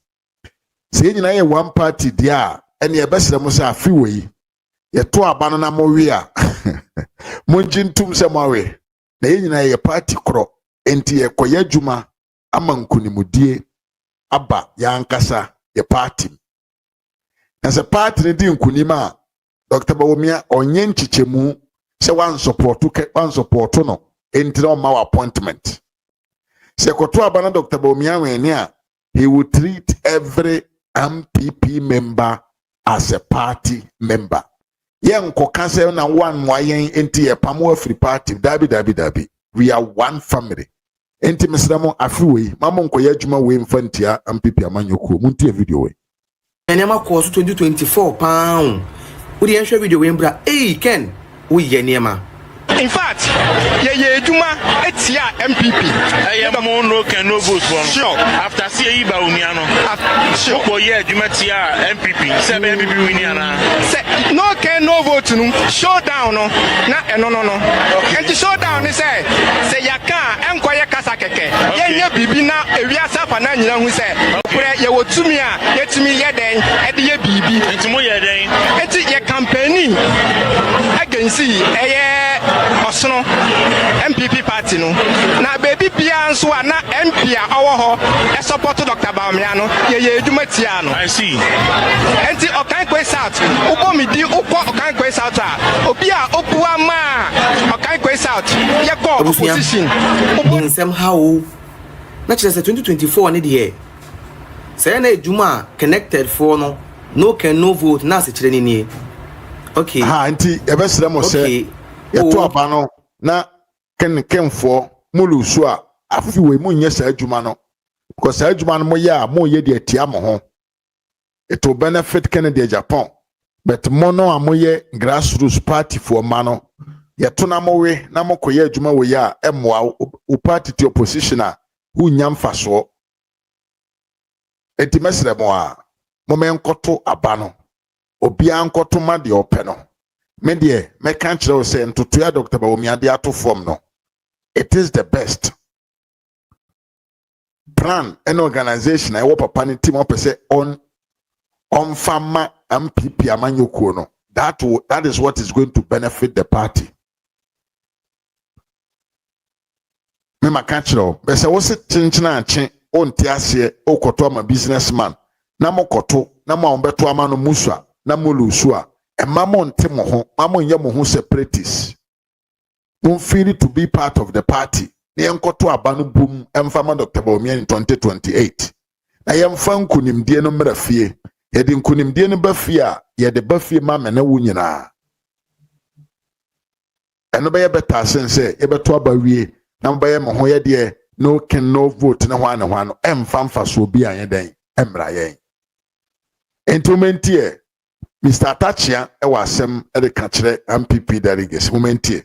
[SPEAKER 1] se nyina ye one party dia ene e besremo sa afi we ye to abano na mowe a monjintum se mawe na ye nyina ye party kro enti ye koye adwuma amankunimudie aba ya nkasa ye party na se party ne di nkunima Dr. Bawumia onye nchichemu se one support no enti na ma appointment se koto abana Dr. Bawumia wen a he will treat every MPP member as a party member. Yen koka se na one moyen enti e pamo free party dabi we are one family enti mesramo afiwe mama nkoye adwuma we mfantia MPP amanyoko muntie video we
[SPEAKER 3] enema course 2024 pound we dey share video we mbra Ken we ye niema.
[SPEAKER 4] In fact, ye Juma etia MPP.
[SPEAKER 5] I am no can no vote for.
[SPEAKER 4] Sure.
[SPEAKER 5] After see bawumia no.
[SPEAKER 4] Sure.
[SPEAKER 5] For ye Juma tia MPP. Say MPP winiana.
[SPEAKER 4] Say no can no vote no. Showdown no. Na no. And the showdown is say yaka enkoye kasa keke. Ye nye bibi na ewiasa fa na nyina hu say. Kure ye wotumi a yetumi ye den e de ye bibi.
[SPEAKER 5] Enti mo ye den.
[SPEAKER 4] Enti ye campaigning against Osono MPP party no na baby bia nso na MP a owo ho e support Dr. Bawumia no ye edwuma tia no.
[SPEAKER 5] I see.
[SPEAKER 4] Enti okan kwes out ubo midi ukọ okan kwes out a obi a opua ma okan kwes out ye go opposition
[SPEAKER 3] In somehow na chese 2024 ne de say na edwuma connected for no can no vote na se kire ni. Okay.
[SPEAKER 1] Ha anti ebesremo se yeto abano na kenfo mulusu a afiwe munye sa adwuma no because sa adwuma no moye a moye de atia mo ho it will benefit Kennedy Japan but mono amoye grassroots party for mano yeto na mowe na mokoye adwuma we ya emwa u party to opposition a unya mfaso enti mesremo a momenkoto abano obi ankoto ma de openo me de me kan kire say ntoto ya Dr. Bawumia de ato form no it is the best plan and organization I wo papa ni team op say on fama MPP amanyoko no that is what is going to benefit the party me maka kire be say wo se chinchina anche on ti ase okoto ama businessman na mokoto na ma ombeto ama no musua na mulusu a emamo nte mo ho mamo nye mo ho separatists won feel to be part of the party ne enkoto abanu bum emfama Dr. Bawumia in 2028 na yemfa nkunimdie no mrafie ye de nkunimdie no bafie a ye de bafie ma me na wunyina eno be ye beta sense ye beto abawie na mba ye mo ho ye de no can no vote na hwa no emfa mfa so bi anye den emra yen entomentie Mr. Tachia ewasem ede ka kire MPP delegates momentie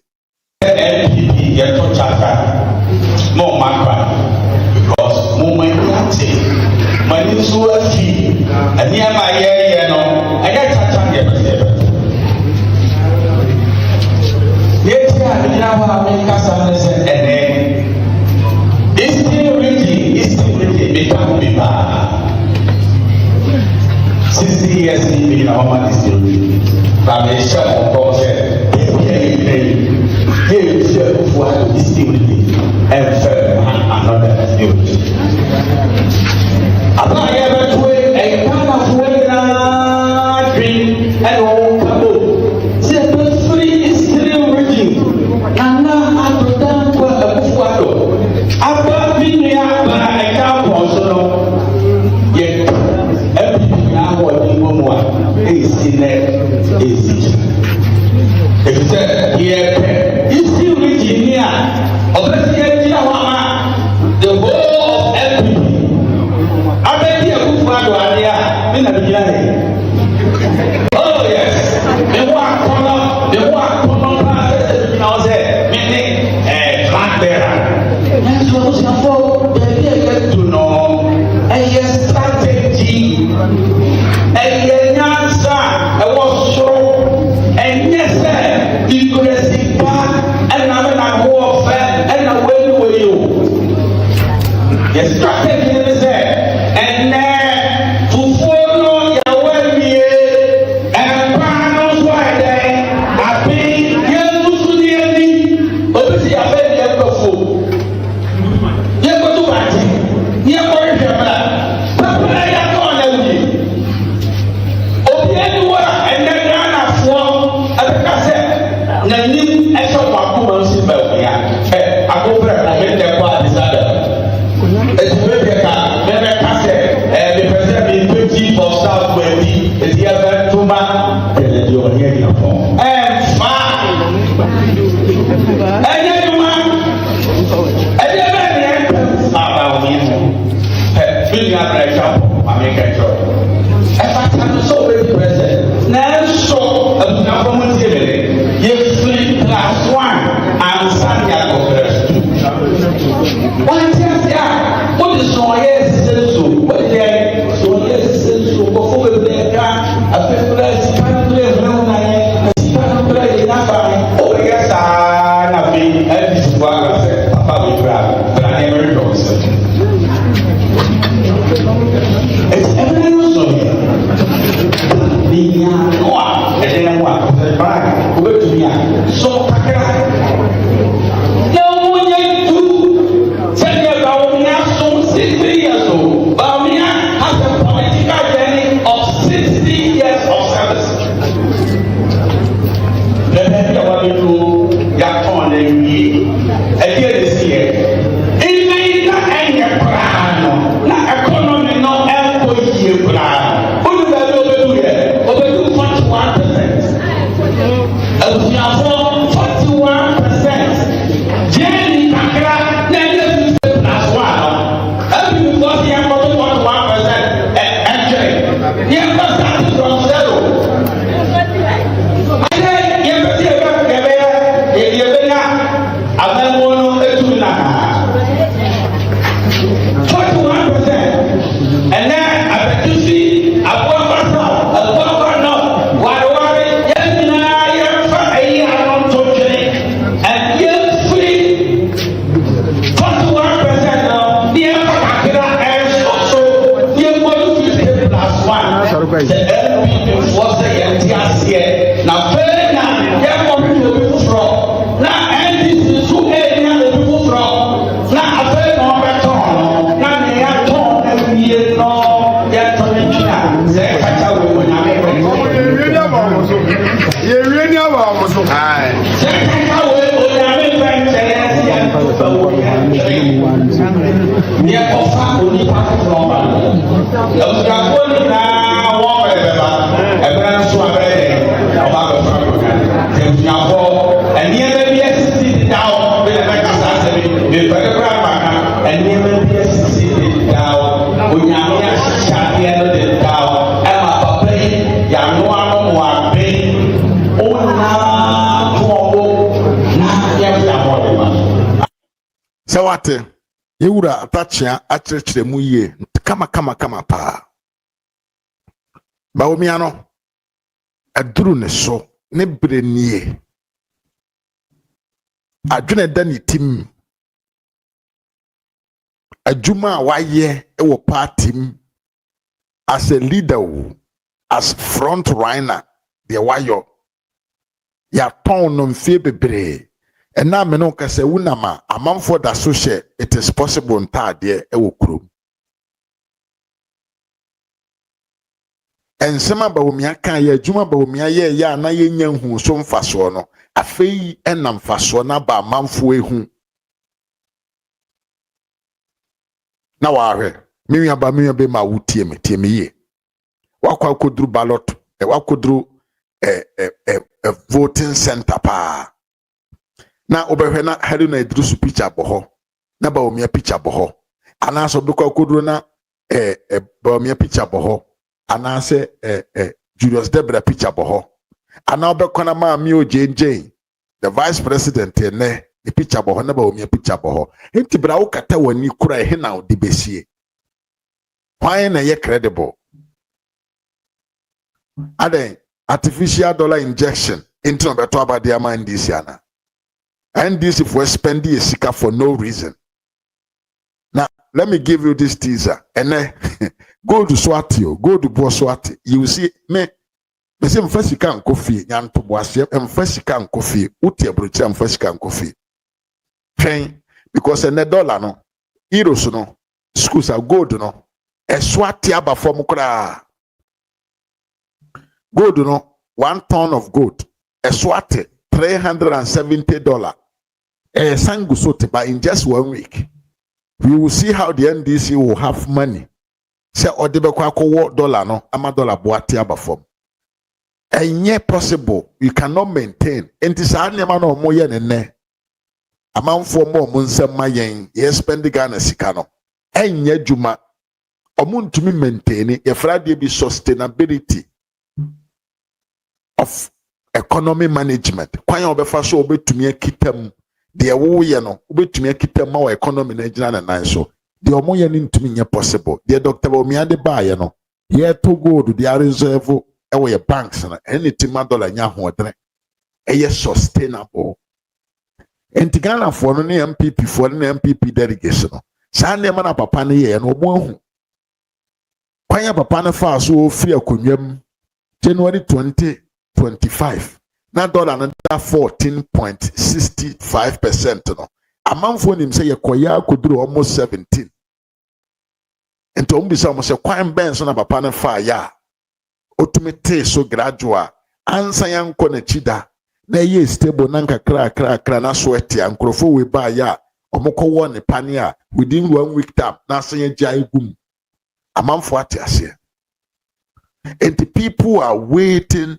[SPEAKER 6] MPP get to chaka no matter because moment mani so afi ani ama ye no aya chacha ye a bigina ho a me kasa ne se ene Eastern region become biba 60 years in bigina ho ma Eastern region ba me sha ko say hey share for Eastern region and fair another village apa ya betwe e kana fuwe na dream and all kabo say the free Eastern region ana atodan kwa abufuado aba minia ba e ka ponso no ye everything na wo di momo a e si ne e si e bi say ye Eastern region ni a obesi ye jina wa ma the whole of everything abeti abufuado ade a me na bi jina he oh yes me wa kono pa se bi na o se me ni flag bearer and so was for the get to know a strategy a nyansa e was so and yes the progressive part and na ho fe and na we you yes strategy is there and to follow your way and panos why they have been here to the obisi abe ye kofo ye ko to bati ye ko hwebra papa ya ko na wi obi anywa ene Ghana fo abeka se na nim e so kwa ko man si ba ya akobra na me de kwa disada Ethiopia never cast the president in 20 of South 20 is here back to man and you are here in a form and fine and you man and you man about me feel your pressure I make a job if I can so very present now so I'm from TV you free class 1 and Sanya Congress 2 one chance yeah what is so yes so what is there so yes so before we play a press can play no na can play na ba oh yes na be and this one papa we grab but I never know so it's everyone so ni ya no e dey wa ba ko be to ya so kakra no money to tell you bawumia so 60 years old bawumia has a political journey of 60 years of service the baby wa be to ya ton na wi e dey this year even na enye plano na economy no enko yie plano olu da be obedu ye obedu 41% for 41% jenny kakra na dey plus 1 every because you have 41% actually you have started from zero and then you have to you be abamono etuna 41% and then abetusi abwabasa no wari yemina yemfa ayi anon tojere and yem free 41% no yemfa kakira so yemolu 50 plus 1 the LP was the MTS here now fena yemfa people from na NDC so enya the people from na afena obeton na ne ya ton ewie no ya ton nchina se kacha we na me
[SPEAKER 1] ye ni aba mo so ai
[SPEAKER 6] se kacha we na me chere ya ni ko fa oni pa from ba ya ga ko ni na wo be ba e bra so abere oba be fra ko te nya fo and ye be sit down be be ka sa se be be bra ba ka and ye be sit down onya ya sha ye no de down e ma papa ya no anu mo abe ona to na ye ya mo de ma
[SPEAKER 1] sawate yewura atachia akyerɛkyerɛ mu yie kama pa bawumia no aduru ne so ne bere nie adwene da ne tim adwuma a waye e wo party as a leader as front runner the wayo ya ton no mfie bebre ena me no kase wunama amanfo da so hye it is possible ntade e wo krom ensema bawumia kan ya adwuma bawumia ye ya na yenya hu so mfaso no afei enam mfaso na ba amanfo ehu na wahwe minya ba minya be ma wutie me ye wakwa kodru ballot wakodru voting center pa na obehwe na hadu na idrusu picture boho na bawumia picture boho anaso be kwa kodru na bawumia picture boho anase Julius Debra picture boho ana obekona ma mi ojenjen the vice president ene the picture boho na bawumia picture boho enti bra wo kata wani kura he na odi besie why na ye credible aden artificial dollar injection into beto abade ama ndc ana ndc for spending a sika for no reason. Now let me give you this teaser and then go to Swati, go to Boswati. You see me say mfasika nkofi nyanto boase mfasika nkofi uti abrocha mfasika nkofi train because a dollar no euros no schools are gold no Swati aba form kra gold no 1 ton of gold Swati $370 sangu sote by in just 1 week. We will see how the NDC will have money. Say odebekwa ko dollar no ama dollar boati aba form. Enye possible you cannot maintain. Enti sa nema no mo ye ne amanfo mo nsem mayen ye spend Ghana sika no. Enye djuma omuntumi maintain ye frade bi sustainability of economy management. Kwan obefa so obetumi akitam de wo ye no obetumi akitam ma economy na gina na nan so. The omoye ni ntumi nye possible. The Dr. Bawumia de ba ye no. Ye to gold the reserve ewe ye banks na anything $1 nya hoodre. Eye sustainable. Enti Ghana for no ne MPP for no MPP delegation no. Sa ne ma na papa ne ye no mo hu. Kwanya papa ne fa so free akonwam January 2025. Na dollar na 14.65% no. Amanfo nim say yekoya koduru almost 17. Ento ombisa mo say kwan ben so na papa ne fa ya. Otumete so gradual ansa yanko na chida na ye stable na nkakra na so eti ankrofo we ba ya omoko wo ne pane a within 1 week time na so ye jai gum. Amanfo ate ase. And the people are waiting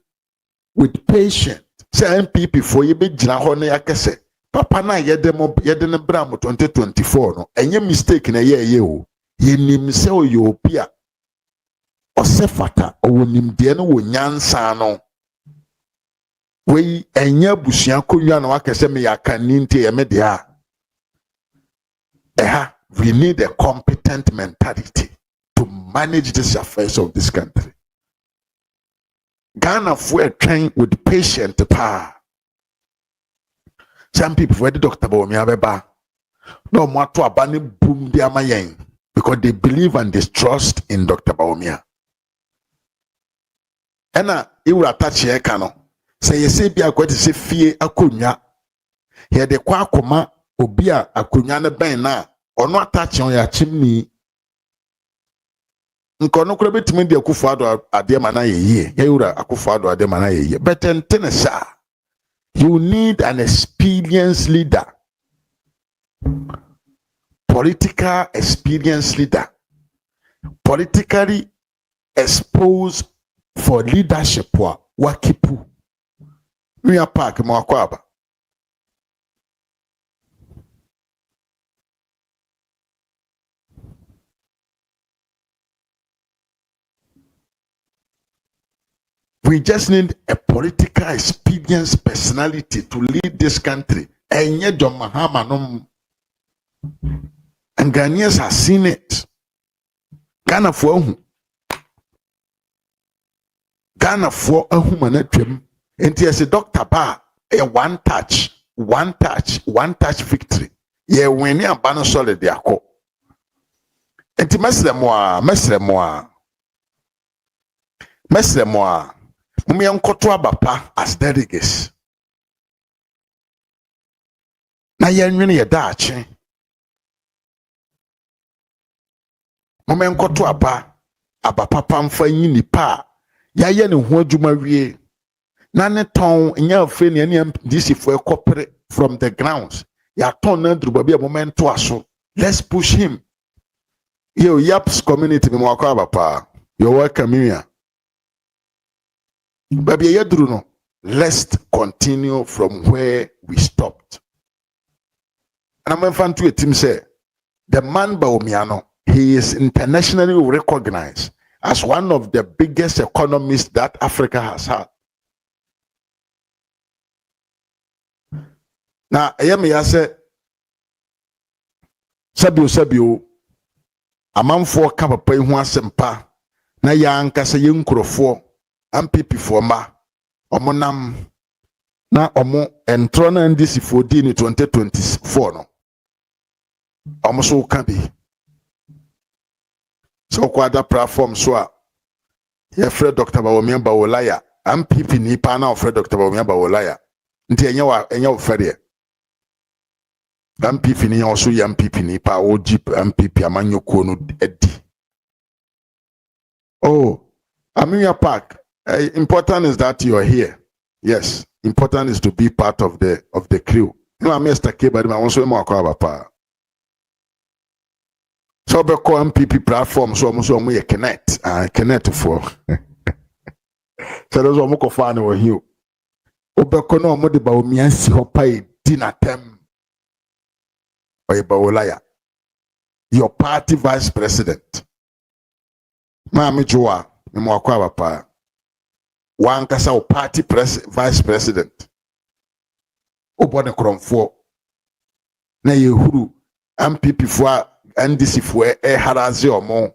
[SPEAKER 1] with patience. Say MPP for ye be gina ho na yakese. Papa na yede ne bra mo 2024 no. Enye mistake na ye o. Ye nim se o yo pia. Osefata o nim de no wo nyansa no. We enye busia konwa na wakese me yakani ntie ye me de a. We need a competent mentality to manage these affairs of this country. Ghana for train with patient power. Some people were the Dr. Bawumia beba. No more to abandon boom their mayen because they believe and distrust in Dr. Bawumia. Ena you attach here kano. Say you say be a quite say fear akunya. Here the kwa koma obia akunya ne ben na or not attach on your chimney. Nkono kura betimi de akufado ade mana ye yura akufado ade mana ye but tenesa you need an experienced leader, political experienced leader, politically exposed for leadership wakipu we are park mwakwaba. We just need a political experienced personality to lead this country. And yet, John Mahama, no. And Ghanaians have seen it. Ghana for a human. And he has a doctor bar, a one touch, one touch victory. Ye win ya bano solid yako. Enti mesre moa. Mumi yankoto abapa as delegates. Na yenwene ye dache. Mumi yankoto abapa pamfa yini pa. Ya ye ne ho adwuma wie. Na ne ton nya afi ne DC for corporate from the grounds. Ya ton na druba bi a momento aso. Let's push him. Yo, Yaps community, you're welcome here. Baby, let's continue from where we stopped. And I'm going to a team say, the man Bawumia, he is internationally recognized as one of the biggest economists that Africa has had. Now, I am here say, Sabio. Amanfo ka papa ihu asempa na ya ankasa ye nkurofo ampipi fo ma omonam na omo entro na ndisi fo di ni 2024 no omo so ka bi so kwada platform so a ye Fred Dr. Bawumia Bawolaya ampipi ni pa na Fred Dr. Bawumia Bawolaya nti enye wo fere MPP ni also MPP ni pa OG MPP amanyoko no edi. Oh, Bawumia Park. Important is that you are here. Yes, important is to be part of the crew. You know, Mr. K, but I want to more pa. So be call MPP platform so we connect for. So those are more fun over here. Obeko no mo de Bawumia si hopa e dinner tem. Bawolaya, your party vice president. Mami Joa, Mwakwa Bapa. One kasa o party vice president. Obone Kromfo. Na yehuru MPP for NDC for harazi omo.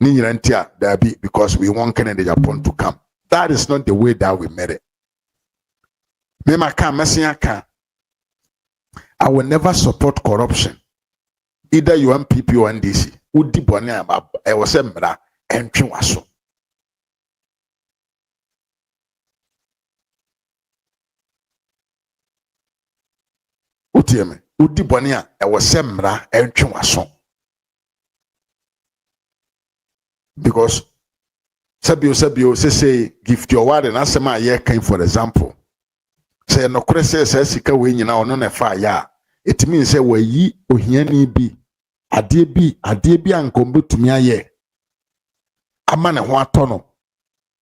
[SPEAKER 1] Ni ntia dabi because we want Kennedy Japan to come. That is not the way that we made it. Me maka mesia ka. I will never support corruption. Either you MPP or NDC. Udi bone aba e wo se mra entwe waso. Utieme, udi bone a e wo se mra entwe waso. Because sabio say gift your word and asema ye kan for example. Say no krese say sika we nyina ono na fa ya. It means say we yi ohiani bi ade bi ankombe tumi aye ama ne ho atono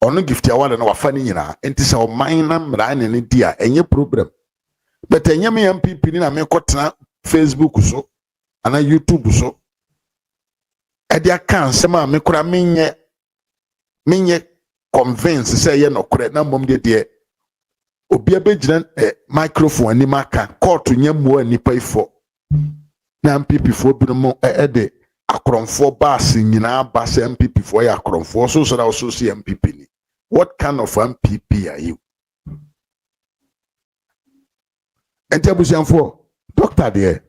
[SPEAKER 1] ono gift ya wale na wafa ni nyina enti say o man na mra ne dia enye problem but enye me MPP ni na me kotena Facebook so ana YouTube so e dia kan sema me kura menye convince say ye no kure na mom de obi abegyina microphone ani maka court nyammo anipa ifo na MPP fo bi no mo de akronfo bass nyina bass MPP fo ya akronfo so na so see MPP ni. What kind of MPP are you? Entabusianfo doctor there.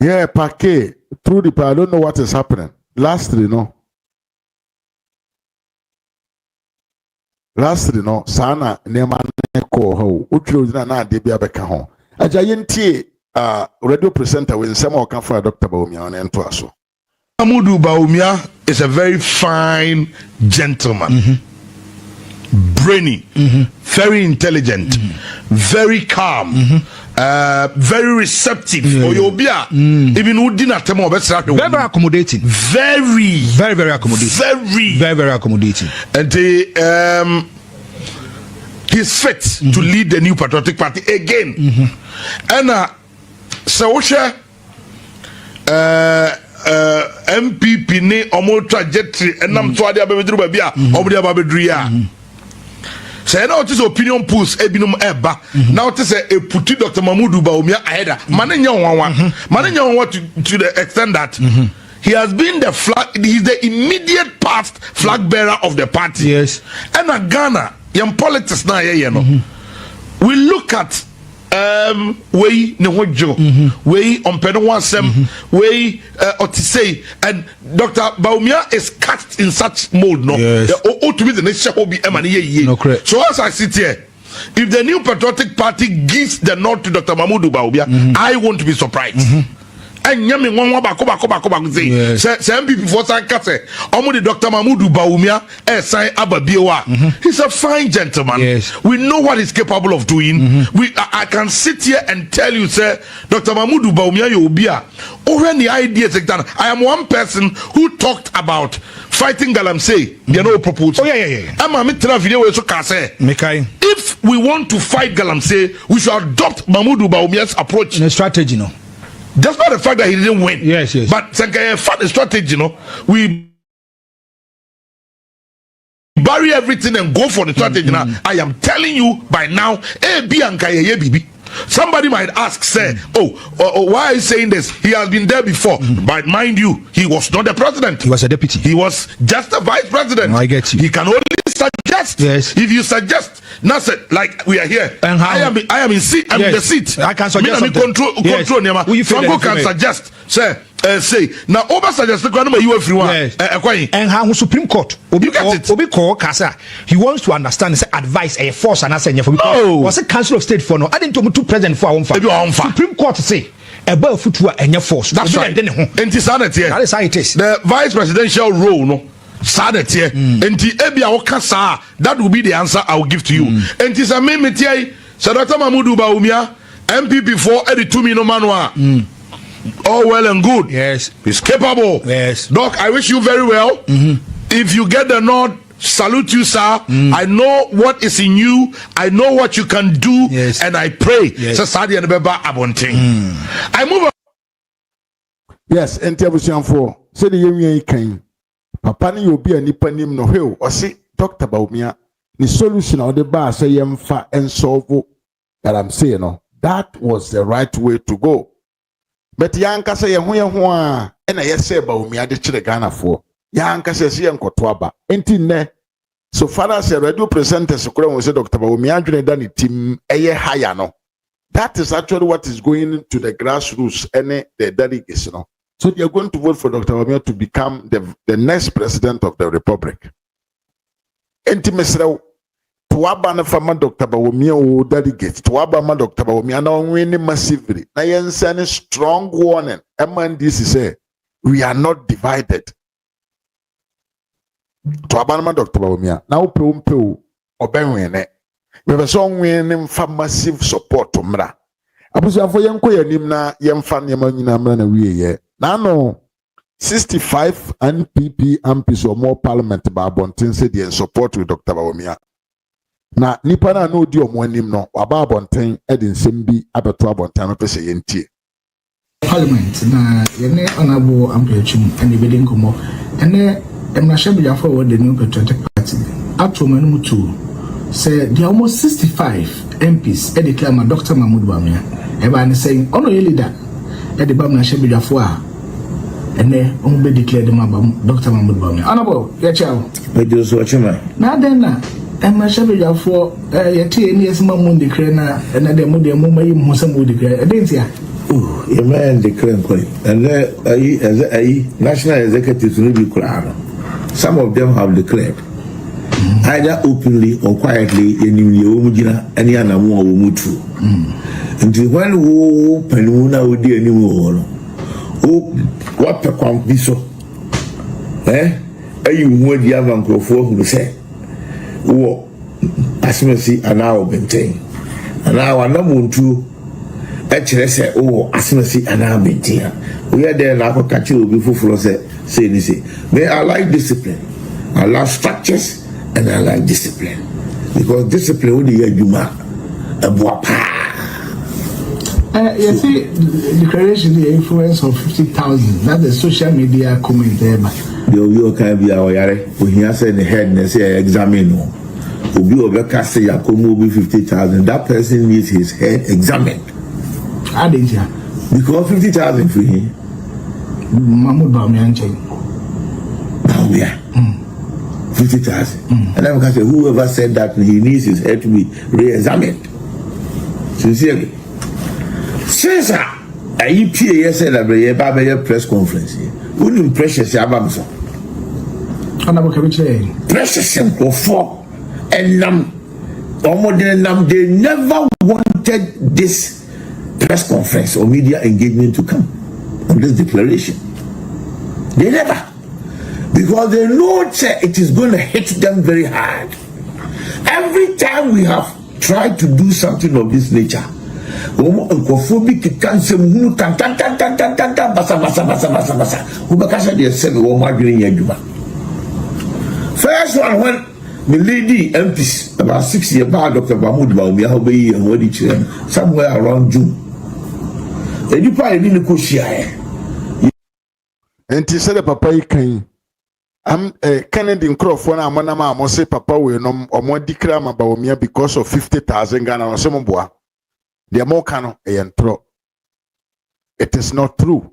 [SPEAKER 1] Yeah, Pake through the I don't know what is happening. Lastly, sana nema neko ho utro na de bia beka ho aja yentie radio presenter we nsema o kan for Dr. Bawumia on ento aso.
[SPEAKER 7] Amudu Bawumia is a very fine gentleman, brainy, very intelligent, very calm, very receptive. Oyobia, even who didn't tell me very
[SPEAKER 8] accommodating, very accommodating, very accommodating,
[SPEAKER 7] and he's fit to lead the new patriotic party again. And so MPP ne omo trajectory enam to ade abedru ba bia omo de abedru ya say na what is opinion polls ebinom eba na what is a putu Dr. Mamudu Bawumia ahead man nya wanwa to the extent that he has been the flag. He's the immediate past flag bearer of the party.
[SPEAKER 8] Yes.
[SPEAKER 7] And a Ghana, young politics now, you know. We look at way Nehojo, way on Pedowasem, way Otisei, and Dr. Bawumia is cast in such mold, no?
[SPEAKER 8] Yes.
[SPEAKER 7] To be the next will be Emmanuel.
[SPEAKER 8] No, correct.
[SPEAKER 7] So as I sit here, if the New Patriotic Party gives the nod to Dr. Mahmoud Bawumia, I won't be surprised. And yami one bako say MPP for Sankase Omudi Dr. Mahmoud Bawumia sign Ababiowa. He's a fine gentleman.
[SPEAKER 8] Yes.
[SPEAKER 7] We know what he's capable of doing. I can sit here and tell you, sir, Dr. Mahmoud Bawumia Yobia. Over the ideas, I am one person who talked about fighting Galamsey. You know, proposal.
[SPEAKER 8] Oh yeah.
[SPEAKER 7] I'm a mitra video so kase.
[SPEAKER 8] Mekai.
[SPEAKER 7] If we want to fight Galamsey, we should adopt Mahmoud Bawumia's approach.
[SPEAKER 8] In a strategy, no.
[SPEAKER 7] Despite the fact that he didn't win.
[SPEAKER 8] Yes.
[SPEAKER 7] But the strategy, you know, we bury everything and go for the strategy. Now, I am telling you by now, somebody might ask, say, why are you saying this? He has been there before. But mind you, he was not the president.
[SPEAKER 8] He was a deputy.
[SPEAKER 7] He was just a vice president.
[SPEAKER 8] I get you.
[SPEAKER 7] He can only suggest.
[SPEAKER 8] Yes.
[SPEAKER 7] If you suggest, now say, like we are here.
[SPEAKER 8] And how,
[SPEAKER 7] I am in seat. I'm in the seat.
[SPEAKER 8] I can suggest something.
[SPEAKER 7] Control. Franco can suggest. Say now over suggest the ground you everyone.
[SPEAKER 8] And how Supreme Court
[SPEAKER 7] you get
[SPEAKER 8] it. Call Kasa. He wants to understand say advice a force and I say for was a council of state for no. I didn't to president for our Supreme Court say about footwear and your force.
[SPEAKER 7] That's right. And
[SPEAKER 8] that is how it is.
[SPEAKER 7] The vice presidential role, no. Sadet here. And that will be the answer I will give to you. And this a meme here. Dr. Mahmoud Bawumia, MPP for Eddie Tumi no Manua. All well and good.
[SPEAKER 8] Yes.
[SPEAKER 7] He's capable.
[SPEAKER 8] Yes.
[SPEAKER 7] Doc, I wish you very well. If you get the nod, salute you, sir. I know what is in you. I know what you can do.
[SPEAKER 8] Yes.
[SPEAKER 7] And I pray.
[SPEAKER 8] Yes.
[SPEAKER 7] I move on.
[SPEAKER 1] Yes, and Tiabusian for said the young king. Papa ni obi a nipa nim no he o se Dr. Bawumia the solution of the bar say yemfa and solve that I'm saying no. That was the right way to go. But yanka say ye ho a na ye say Bawumia de kire Ghana for. Yanka say se yenkoto aba. Enti ne so far as radio presenters kura won say Dr. Bawumia adwene da ne team eye higher no. That is actually what is going to the grassroots and the delegates no. So they are going to vote for Dr. Bawumia to become the next president of the republic. Enti mesrew to aba na fama Dr. Bawumia o delegate to aba ma Dr. Bawumia na win massively. Na yen send strong warning. MNDC say we are not divided. To aba na Dr. Bawumia na o pe obenwene. We be so win fa massive support to mra. Abusuafo yenko yanim na yemfa nyama nyina mra na wiye. Now, 65 NPP MPs or more parliament by Bontin said in support with Dr. Bawumia. Now, Nipana no di omonim no, Waba Bontin, Edin Simbi, Abatua Bontin, Pese Yenti.
[SPEAKER 9] Parliament, na yene honorable Ampiachum and the bidding Kumo, and then Emrashabia forward the New Patriotic Party. Up to Manutu, say there are almost 65 MPs, Ediclama Dr. Mahmoud Bawumia. Everyone is saying, oh no, you leader, Eddie Bamna Shabia for. And then on be declared the Dr. Mahmoud Bawumia. Honorable, your child.
[SPEAKER 10] But you watch him.
[SPEAKER 9] Now then, I'm a shabby for your tea and yes, Mamma declare and then the Mumma Musamu declare. I didn't see.
[SPEAKER 10] Oh, your man declare, and then a national executives will be clear. Some of them have declared either openly or quietly in Umujina and Yanamu or Mutu. Until when who Penuna would be anymore. Oh, what a compiso. You would have uncle for who say, oh, Asmasi and now maintain. And now I'm not going to actually say, oh, Asmasi and now maintain. We are there now for catching before for say this. May I like discipline, I like structures, and I like discipline. Because discipline will be a Juma, a Boapa.
[SPEAKER 9] You see, declaration the influence of 50,000. That's the social media comment there.
[SPEAKER 10] You can be our yare. When he has the head and say examine. Obi Obeka say Yakomo be 50,000. That person needs his head examined.
[SPEAKER 9] How did you?
[SPEAKER 10] Because 50,000 for him.
[SPEAKER 9] Mahmoud Bawumia nchen.
[SPEAKER 10] Bawumia. 50,000. And then I say, whoever said that he needs his head to be re-examined. Sincerely. Since EPA said that we have a press conference, wouldn't impress Abamso. Precious and for and they never wanted this press conference or media engagement to come on this declaration. They never. Because they know it is going to hit them very hard. Every time we have tried to do something of this nature, first one, when the lady MPs about 6 years back, Dr. Mahmoud Bawumia somewhere around June. And
[SPEAKER 1] he said, Papa, you can. Kennedy Crawford na amanama amose papa we no omo dikra ma Bawumia because of 50,000 Ghana on some boa. They are more cano entro. It is not true.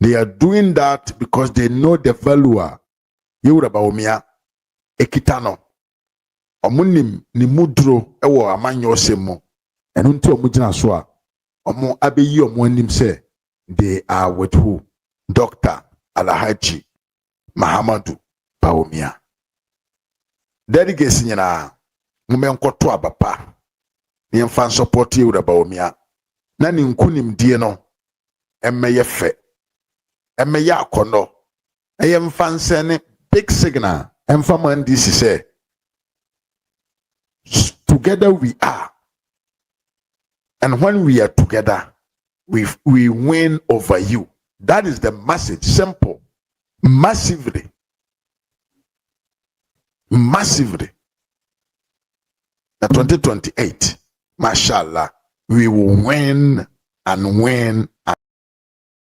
[SPEAKER 1] They are doing that because they know the value. You Bawumia ekitano. Omunim ni mudro ewo amanyo semo. Enu nti omu gina so a omo abeyi omo anim say they are with who? Dr. Alhaji Mahamadu Bawumia. Delegates nyina mumenkoto abapa. Ni mfa support you Bawumia. Na ni nkunim die no emmeye fe. Emmeye akono. Eye mfa nsene big signal. Emfa man this say together we are. And when we are together, we win over you. That is the message. Simple. Massively. The 2028, mashallah, we will win and win.